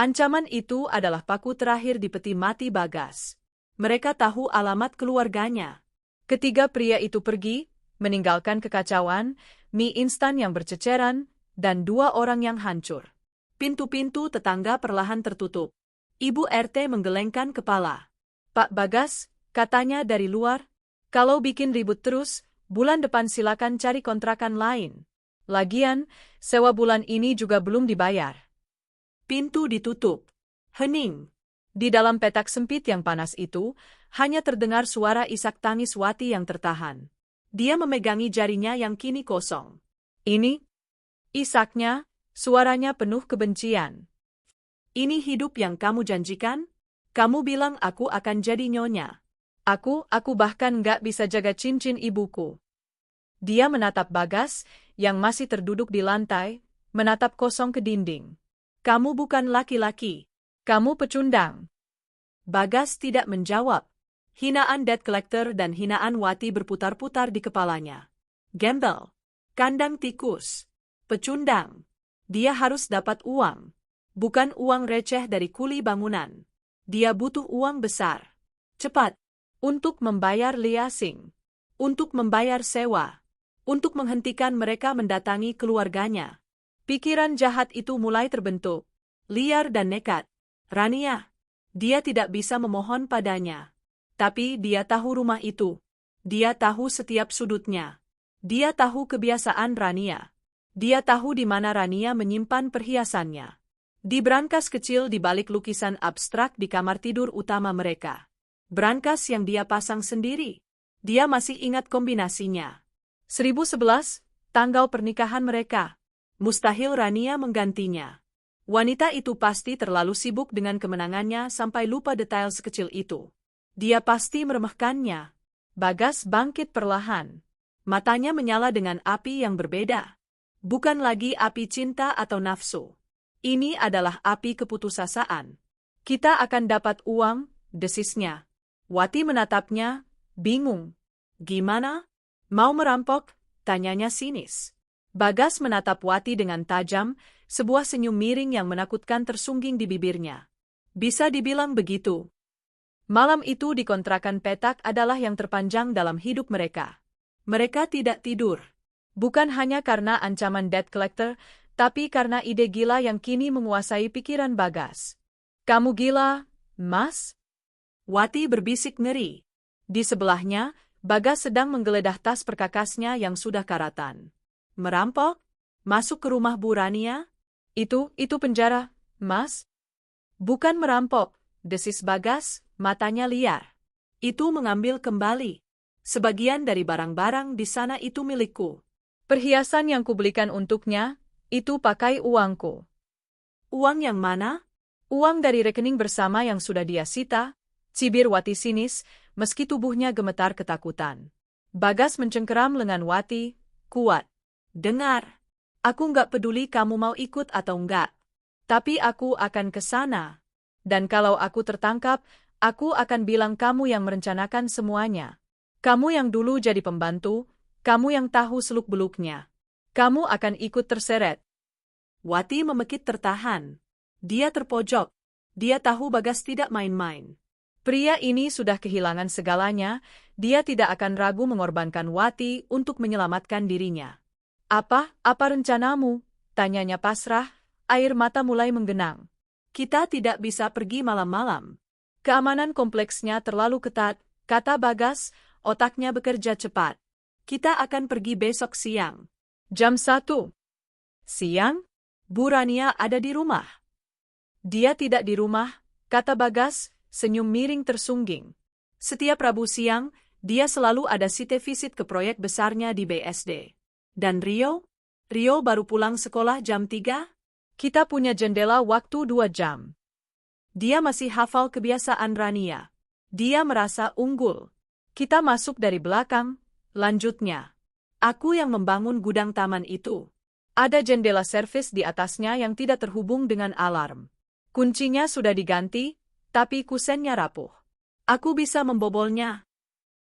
Ancaman itu adalah paku terakhir di peti mati Bagas. Mereka tahu alamat keluarganya. Ketiga pria itu pergi, meninggalkan kekacauan, mie instan yang berceceran, dan dua orang yang hancur. Pintu-pintu tetangga perlahan tertutup. Ibu RT menggelengkan kepala. Pak Bagas, katanya dari luar, kalau bikin ribut terus, bulan depan silakan cari kontrakan lain. Lagian, sewa bulan ini juga belum dibayar. Pintu ditutup. Hening. Di dalam petak sempit yang panas itu, hanya terdengar suara isak tangis Wati yang tertahan. Dia memegangi jarinya yang kini kosong. Ini? Isaknya, suaranya penuh kebencian. Ini hidup yang kamu janjikan? Kamu bilang aku akan jadi nyonya. Aku bahkan nggak bisa jaga cincin ibuku. Dia menatap Bagas, yang masih terduduk di lantai, menatap kosong ke dinding. Kamu bukan laki-laki. Kamu pecundang. Bagas tidak menjawab. Hinaan debt collector dan hinaan Wati berputar-putar di kepalanya. Gembel. Kandang tikus. Pecundang. Dia harus dapat uang. Bukan uang receh dari kuli bangunan. Dia butuh uang besar. Cepat. Untuk membayar liasing. Untuk membayar sewa. Untuk menghentikan mereka mendatangi keluarganya. Pikiran jahat itu mulai terbentuk. Liar dan nekat. Rania. Dia tidak bisa memohon padanya. Tapi dia tahu rumah itu. Dia tahu setiap sudutnya. Dia tahu kebiasaan Rania. Dia tahu di mana Rania menyimpan perhiasannya. Di brankas kecil di balik lukisan abstrak di kamar tidur utama mereka. Brankas yang dia pasang sendiri. Dia masih ingat kombinasinya. 1011, tanggal pernikahan mereka. Mustahil Rania menggantinya. Wanita itu pasti terlalu sibuk dengan kemenangannya sampai lupa detail sekecil itu. Dia pasti meremehkannya. Bagas bangkit perlahan. Matanya menyala dengan api yang berbeda. Bukan lagi api cinta atau nafsu. Ini adalah api keputusasaan. Kita akan dapat uang, desisnya. Wati menatapnya, bingung. Gimana? Mau merampok? Tanyanya sinis. Bagas menatap Wati dengan tajam, sebuah senyum miring yang menakutkan tersungging di bibirnya. Bisa dibilang begitu. Malam itu di kontrakan petak adalah yang terpanjang dalam hidup mereka. Mereka tidak tidur. Bukan hanya karena ancaman debt collector, tapi karena ide gila yang kini menguasai pikiran Bagas. Kamu gila, Mas? Wati berbisik ngeri. Di sebelahnya, Bagas sedang menggeledah tas perkakasnya yang sudah karatan. Merampok? Masuk ke rumah Bu Rania? Itu penjara, Mas? Bukan merampok, desis Bagas, matanya liar. Itu mengambil kembali. Sebagian dari barang-barang di sana itu milikku. Perhiasan yang kubelikan untuknya, itu pakai uangku. Uang yang mana? Uang dari rekening bersama yang sudah dia sita, cibir Wati sinis, meski tubuhnya gemetar ketakutan. Bagas mencengkeram lengan Wati, kuat. Dengar, aku nggak peduli kamu mau ikut atau enggak. Tapi aku akan ke sana. Dan kalau aku tertangkap, aku akan bilang kamu yang merencanakan semuanya. Kamu yang dulu jadi pembantu, kamu yang tahu seluk-beluknya. Kamu akan ikut terseret. Wati memekik tertahan. Dia terpojok. Dia tahu Bagas tidak main-main. Pria ini sudah kehilangan segalanya, dia tidak akan ragu mengorbankan Wati untuk menyelamatkan dirinya. Apa rencanamu? Tanyanya pasrah, air mata mulai menggenang. Kita tidak bisa pergi malam-malam. Keamanan kompleksnya terlalu ketat, kata Bagas, otaknya bekerja cepat. Kita akan pergi besok siang. Jam 1. Siang? Bu Rania ada di rumah. Dia tidak di rumah, kata Bagas, senyum miring tersungging. Setiap Rabu siang, dia selalu ada site visit ke proyek besarnya di BSD. Dan Rio? Rio baru pulang sekolah jam 3? Kita punya jendela waktu 2 jam. Dia masih hafal kebiasaan Rania. Dia merasa unggul. Kita masuk dari belakang, lanjutnya. Aku yang membangun gudang taman itu. Ada jendela servis di atasnya yang tidak terhubung dengan alarm. Kuncinya sudah diganti, tapi kusennya rapuh. Aku bisa membobolnya.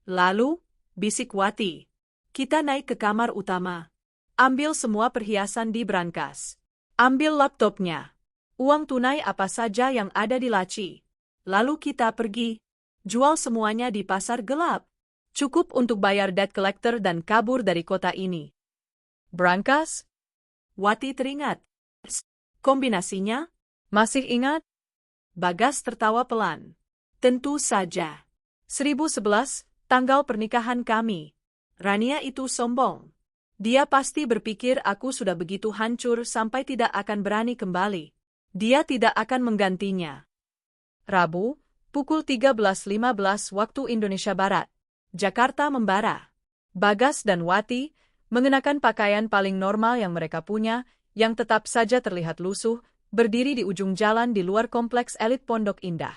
Lalu, bisik Wati. Kita naik ke kamar utama. Ambil semua perhiasan di brankas. Ambil laptopnya. Uang tunai apa saja yang ada di laci. Lalu kita pergi. Jual semuanya di pasar gelap. Cukup untuk bayar debt collector dan kabur dari kota ini. Brankas? Wati teringat. Kombinasinya? Masih ingat? Bagas tertawa pelan. Tentu saja. 1011, tanggal pernikahan kami. Rania itu sombong. Dia pasti berpikir aku sudah begitu hancur sampai tidak akan berani kembali. Dia tidak akan menggantinya. Rabu, pukul 13.15 waktu Indonesia Barat. Jakarta membara. Bagas dan Wati mengenakan pakaian paling normal yang mereka punya, yang tetap saja terlihat lusuh, berdiri di ujung jalan di luar kompleks elit Pondok Indah.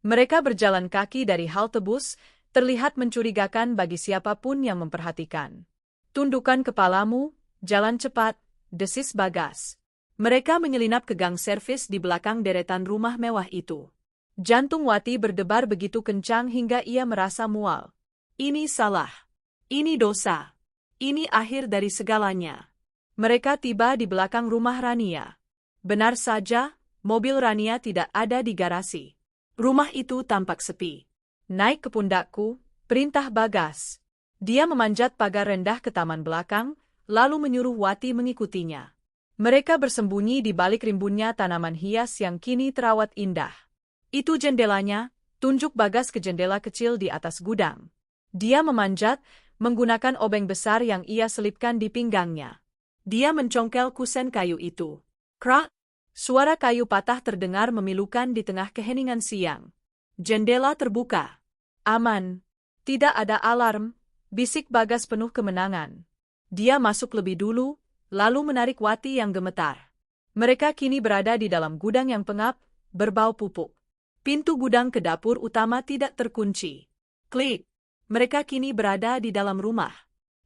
Mereka berjalan kaki dari halte bus, terlihat mencurigakan bagi siapapun yang memperhatikan. Tundukkan kepalamu, jalan cepat, desis Bagas. Mereka menyelinap ke gang servis di belakang deretan rumah mewah itu. Jantung Wati berdebar begitu kencang hingga ia merasa mual. Ini salah. Ini dosa. Ini akhir dari segalanya. Mereka tiba di belakang rumah Rania. Benar saja, mobil Rania tidak ada di garasi. Rumah itu tampak sepi. Naik ke pundakku, perintah Bagas. Dia memanjat pagar rendah ke taman belakang, lalu menyuruh Wati mengikutinya. Mereka bersembunyi di balik rimbunnya tanaman hias yang kini terawat indah. Itu jendelanya, tunjuk Bagas ke jendela kecil di atas gudang. Dia memanjat, menggunakan obeng besar yang ia selipkan di pinggangnya. Dia mencongkel kusen kayu itu. Krak! Suara kayu patah terdengar memilukan di tengah keheningan siang. Jendela terbuka. Aman. Tidak ada alarm, bisik Bagas penuh kemenangan. Dia masuk lebih dulu, lalu menarik Wati yang gemetar. Mereka kini berada di dalam gudang yang pengap, berbau pupuk. Pintu gudang ke dapur utama tidak terkunci. Klik. Mereka kini berada di dalam rumah.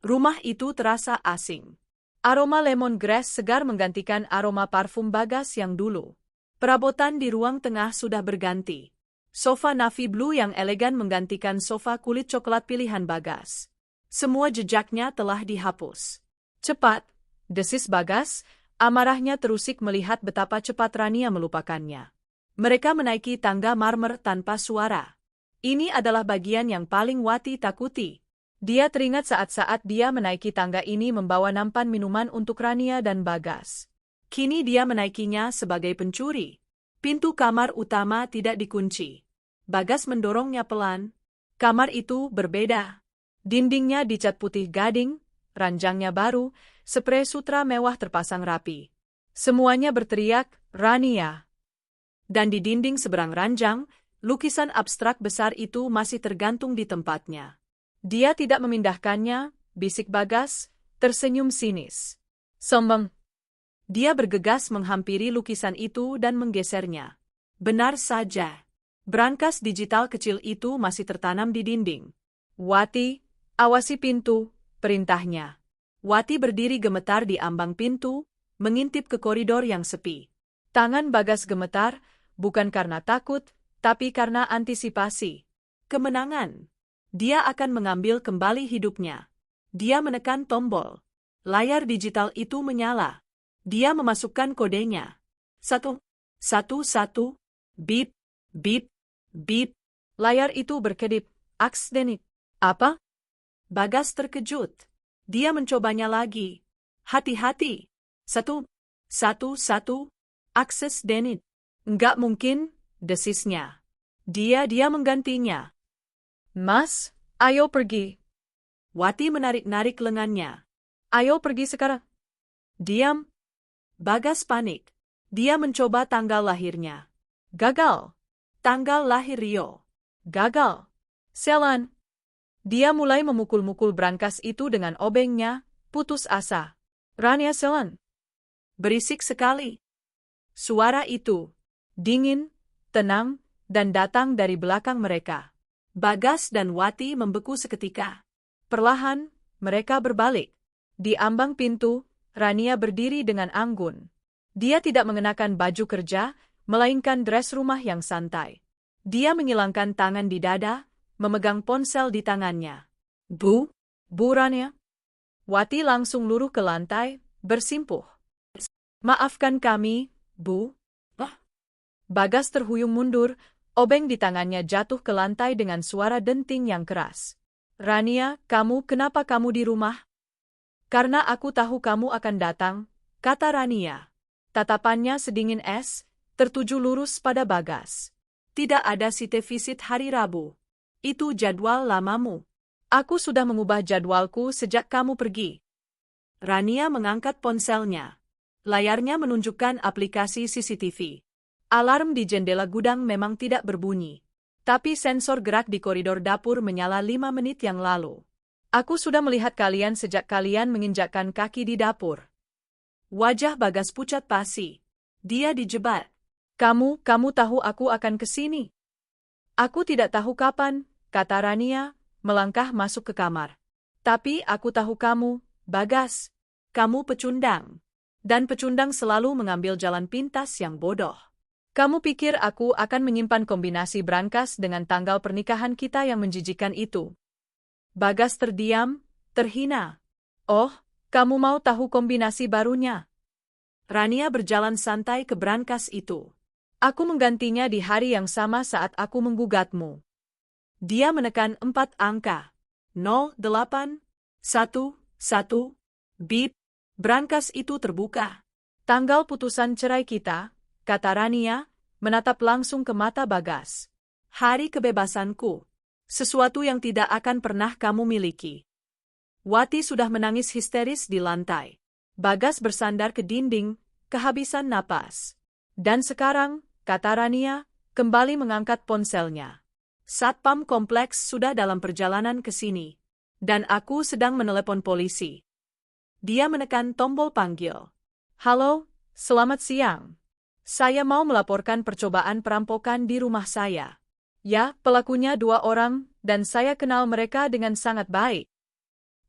Rumah itu terasa asing. Aroma lemongrass segar menggantikan aroma parfum Bagas yang dulu. Perabotan di ruang tengah sudah berganti. Sofa navy blue yang elegan menggantikan sofa kulit coklat pilihan Bagas. Semua jejaknya telah dihapus. Cepat, desis Bagas, amarahnya terusik melihat betapa cepat Rania melupakannya. Mereka menaiki tangga marmer tanpa suara. Ini adalah bagian yang paling Wati takuti. Dia teringat saat-saat dia menaiki tangga ini membawa nampan minuman untuk Rania dan Bagas. Kini dia menaikinya sebagai pencuri. Pintu kamar utama tidak dikunci. Bagas mendorongnya pelan. Kamar itu berbeda. Dindingnya dicat putih gading, ranjangnya baru, sprei sutra mewah terpasang rapi. Semuanya berteriak, Rania. Dan di dinding seberang ranjang, lukisan abstrak besar itu masih tergantung di tempatnya. Dia tidak memindahkannya, bisik Bagas, tersenyum sinis. Sombong. Dia bergegas menghampiri lukisan itu dan menggesernya. Benar saja. Brankas digital kecil itu masih tertanam di dinding. Wati, awasi pintu, perintahnya. Wati berdiri gemetar di ambang pintu, mengintip ke koridor yang sepi. Tangan Bagas gemetar, bukan karena takut, tapi karena antisipasi. Kemenangan. Dia akan mengambil kembali hidupnya. Dia menekan tombol. Layar digital itu menyala. Dia memasukkan kodenya. 1, 1, 1, bip, bip, bip. Layar itu berkedip. Aks denit. Apa? Bagas terkejut. Dia mencobanya lagi. Hati-hati. 1, 1, 1. Akses denit. Enggak mungkin, desisnya. Dia menggantinya. Mas, ayo pergi. Wati menarik-narik lengannya. Ayo pergi sekarang. Diam. Bagas panik. Dia mencoba tanggal lahirnya. Gagal. Tanggal lahir Rio. Gagal. Selan. Dia mulai memukul-mukul brankas itu dengan obengnya, putus asa. Rania Selan. Berisik sekali. Suara itu. Dingin, tenang, dan datang dari belakang mereka. Bagas dan Wati membeku seketika. Perlahan, mereka berbalik. Di ambang pintu, Rania berdiri dengan anggun. Dia tidak mengenakan baju kerja, melainkan dress rumah yang santai. Dia menyilangkan tangan di dada, memegang ponsel di tangannya. Bu Rania. Wati langsung luruh ke lantai, bersimpuh. Maafkan kami, Bu. Bagas terhuyung mundur, obeng di tangannya jatuh ke lantai dengan suara denting yang keras. Rania, kenapa kamu di rumah? Karena aku tahu kamu akan datang, kata Rania. Tatapannya sedingin es, tertuju lurus pada Bagas. Tidak ada site visit hari Rabu. Itu jadwal lamamu. Aku sudah mengubah jadwalku sejak kamu pergi. Rania mengangkat ponselnya. Layarnya menunjukkan aplikasi CCTV. Alarm di jendela gudang memang tidak berbunyi. Tapi sensor gerak di koridor dapur menyala 5 menit yang lalu. Aku sudah melihat kalian sejak kalian menginjakkan kaki di dapur. Wajah Bagas pucat pasi. Dia dijebak. Kamu tahu aku akan ke sini. Aku tidak tahu kapan, kata Rania, melangkah masuk ke kamar. Tapi aku tahu kamu, Bagas. Kamu pecundang. Dan pecundang selalu mengambil jalan pintas yang bodoh. Kamu pikir aku akan menyimpan kombinasi brankas dengan tanggal pernikahan kita yang menjijikan itu? Bagas terdiam, terhina. Oh, kamu mau tahu kombinasi barunya? Rania berjalan santai ke brankas itu. Aku menggantinya di hari yang sama saat aku menggugatmu. Dia menekan 4 angka. 08, 1, 1, bip. Brankas itu terbuka. Tanggal putusan cerai kita, kata Rania, menatap langsung ke mata Bagas. Hari kebebasanku. Sesuatu yang tidak akan pernah kamu miliki. Wati sudah menangis histeris di lantai. Bagas bersandar ke dinding, kehabisan napas. Dan sekarang, kata Rania, kembali mengangkat ponselnya. Satpam kompleks sudah dalam perjalanan ke sini. Dan aku sedang menelepon polisi. Dia menekan tombol panggil. Halo, selamat siang. Saya mau melaporkan percobaan perampokan di rumah saya. Ya, pelakunya 2 orang, dan saya kenal mereka dengan sangat baik.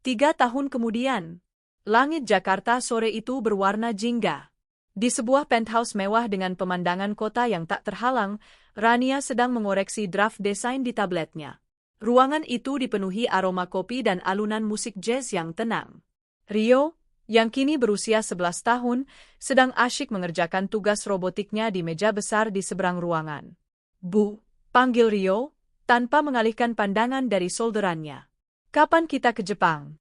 3 tahun kemudian, langit Jakarta sore itu berwarna jingga. Di sebuah penthouse mewah dengan pemandangan kota yang tak terhalang, Rania sedang mengoreksi draft desain di tabletnya. Ruangan itu dipenuhi aroma kopi dan alunan musik jazz yang tenang. Rio, yang kini berusia 11 tahun, sedang asyik mengerjakan tugas robotiknya di meja besar di seberang ruangan. Bu, panggil Rio, tanpa mengalihkan pandangan dari solderannya. Kapan kita ke Jepang?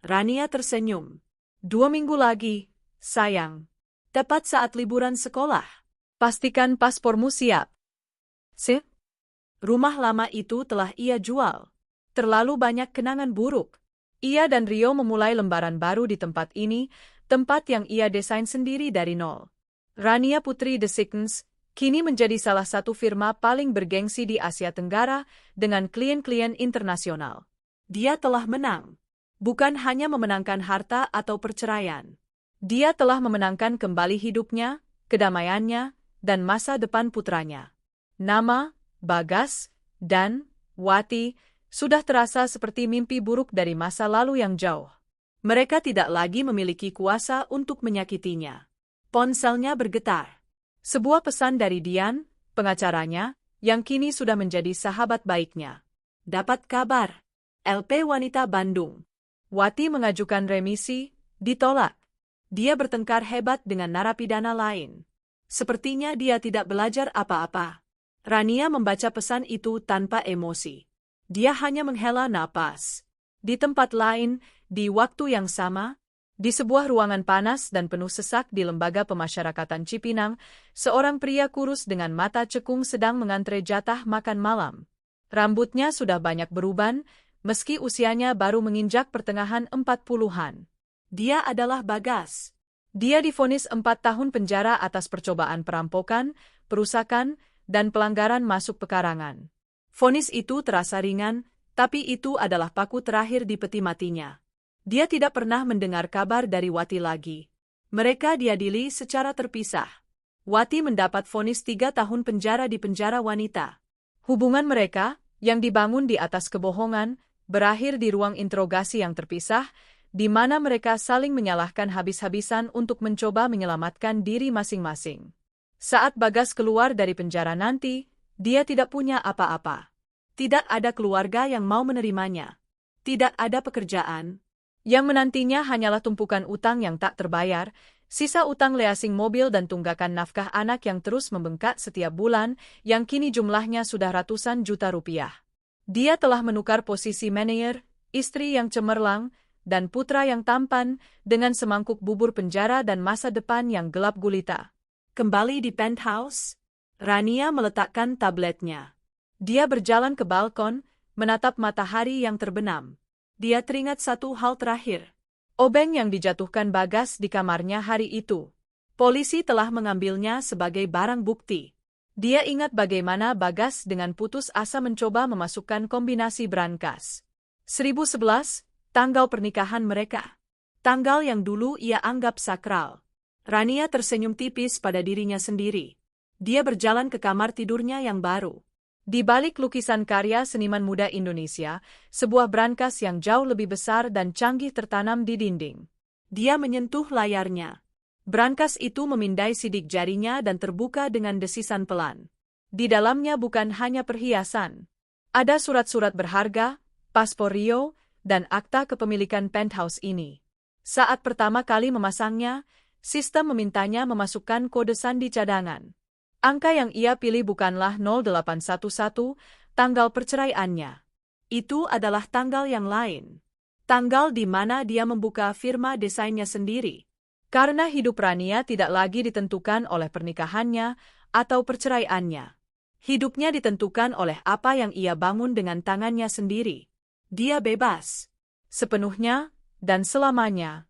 Rania tersenyum. 2 minggu lagi, sayang. Tepat saat liburan sekolah. Pastikan paspormu siap. Sip. Rumah lama itu telah ia jual. Terlalu banyak kenangan buruk. Ia dan Rio memulai lembaran baru di tempat ini, tempat yang ia desain sendiri dari nol. Rania Putri Designs kini menjadi salah satu firma paling bergengsi di Asia Tenggara dengan klien-klien internasional. Dia telah menang. Bukan hanya memenangkan harta atau perceraian. Dia telah memenangkan kembali hidupnya, kedamaiannya, dan masa depan putranya. Nama, Bagas, dan Wati sudah terasa seperti mimpi buruk dari masa lalu yang jauh. Mereka tidak lagi memiliki kuasa untuk menyakitinya. Ponselnya bergetar. Sebuah pesan dari Dian, pengacaranya, yang kini sudah menjadi sahabat baiknya. Dapat kabar. LP Wanita Bandung. Wati mengajukan remisi, ditolak. Dia bertengkar hebat dengan narapidana lain. Sepertinya dia tidak belajar apa-apa. Rania membaca pesan itu tanpa emosi. Dia hanya menghela napas. Di tempat lain, di waktu yang sama, di sebuah ruangan panas dan penuh sesak di Lembaga Pemasyarakatan Cipinang, seorang pria kurus dengan mata cekung sedang mengantre jatah makan malam. Rambutnya sudah banyak beruban, meski usianya baru menginjak pertengahan 40-an. Dia adalah Bagas. Dia divonis 4 tahun penjara atas percobaan perampokan, perusakan, dan pelanggaran masuk pekarangan. Vonis itu terasa ringan, tapi itu adalah paku terakhir di peti matinya. Dia tidak pernah mendengar kabar dari Wati lagi. Mereka diadili secara terpisah. Wati mendapat vonis 3 tahun penjara di penjara wanita. Hubungan mereka, yang dibangun di atas kebohongan, berakhir di ruang interogasi yang terpisah, di mana mereka saling menyalahkan habis-habisan untuk mencoba menyelamatkan diri masing-masing. Saat Bagas keluar dari penjara nanti, dia tidak punya apa-apa. Tidak ada keluarga yang mau menerimanya. Tidak ada pekerjaan. Yang menantinya hanyalah tumpukan utang yang tak terbayar, sisa utang leasing mobil dan tunggakan nafkah anak yang terus membengkak setiap bulan, yang kini jumlahnya sudah ratusan juta rupiah. Dia telah menukar posisi manajer, istri yang cemerlang, dan putra yang tampan, dengan semangkuk bubur penjara dan masa depan yang gelap gulita. Kembali di penthouse, Rania meletakkan tabletnya. Dia berjalan ke balkon, menatap matahari yang terbenam. Dia teringat satu hal terakhir. Obeng yang dijatuhkan Bagas di kamarnya hari itu. Polisi telah mengambilnya sebagai barang bukti. Dia ingat bagaimana Bagas dengan putus asa mencoba memasukkan kombinasi brankas. 1011, tanggal pernikahan mereka. Tanggal yang dulu ia anggap sakral. Rania tersenyum tipis pada dirinya sendiri. Dia berjalan ke kamar tidurnya yang baru. Di balik lukisan karya seniman muda Indonesia, sebuah brankas yang jauh lebih besar dan canggih tertanam di dinding. Dia menyentuh layarnya. Brankas itu memindai sidik jarinya dan terbuka dengan desisan pelan. Di dalamnya bukan hanya perhiasan. Ada surat-surat berharga, paspor Rio, dan akta kepemilikan penthouse ini. Saat pertama kali memasangnya, sistem memintanya memasukkan kode sandi cadangan. Angka yang ia pilih bukanlah 0811, tanggal perceraiannya. Itu adalah tanggal yang lain. Tanggal di mana dia membuka firma desainnya sendiri. Karena hidup Rania tidak lagi ditentukan oleh pernikahannya atau perceraiannya. Hidupnya ditentukan oleh apa yang ia bangun dengan tangannya sendiri. Dia bebas. Sepenuhnya dan selamanya.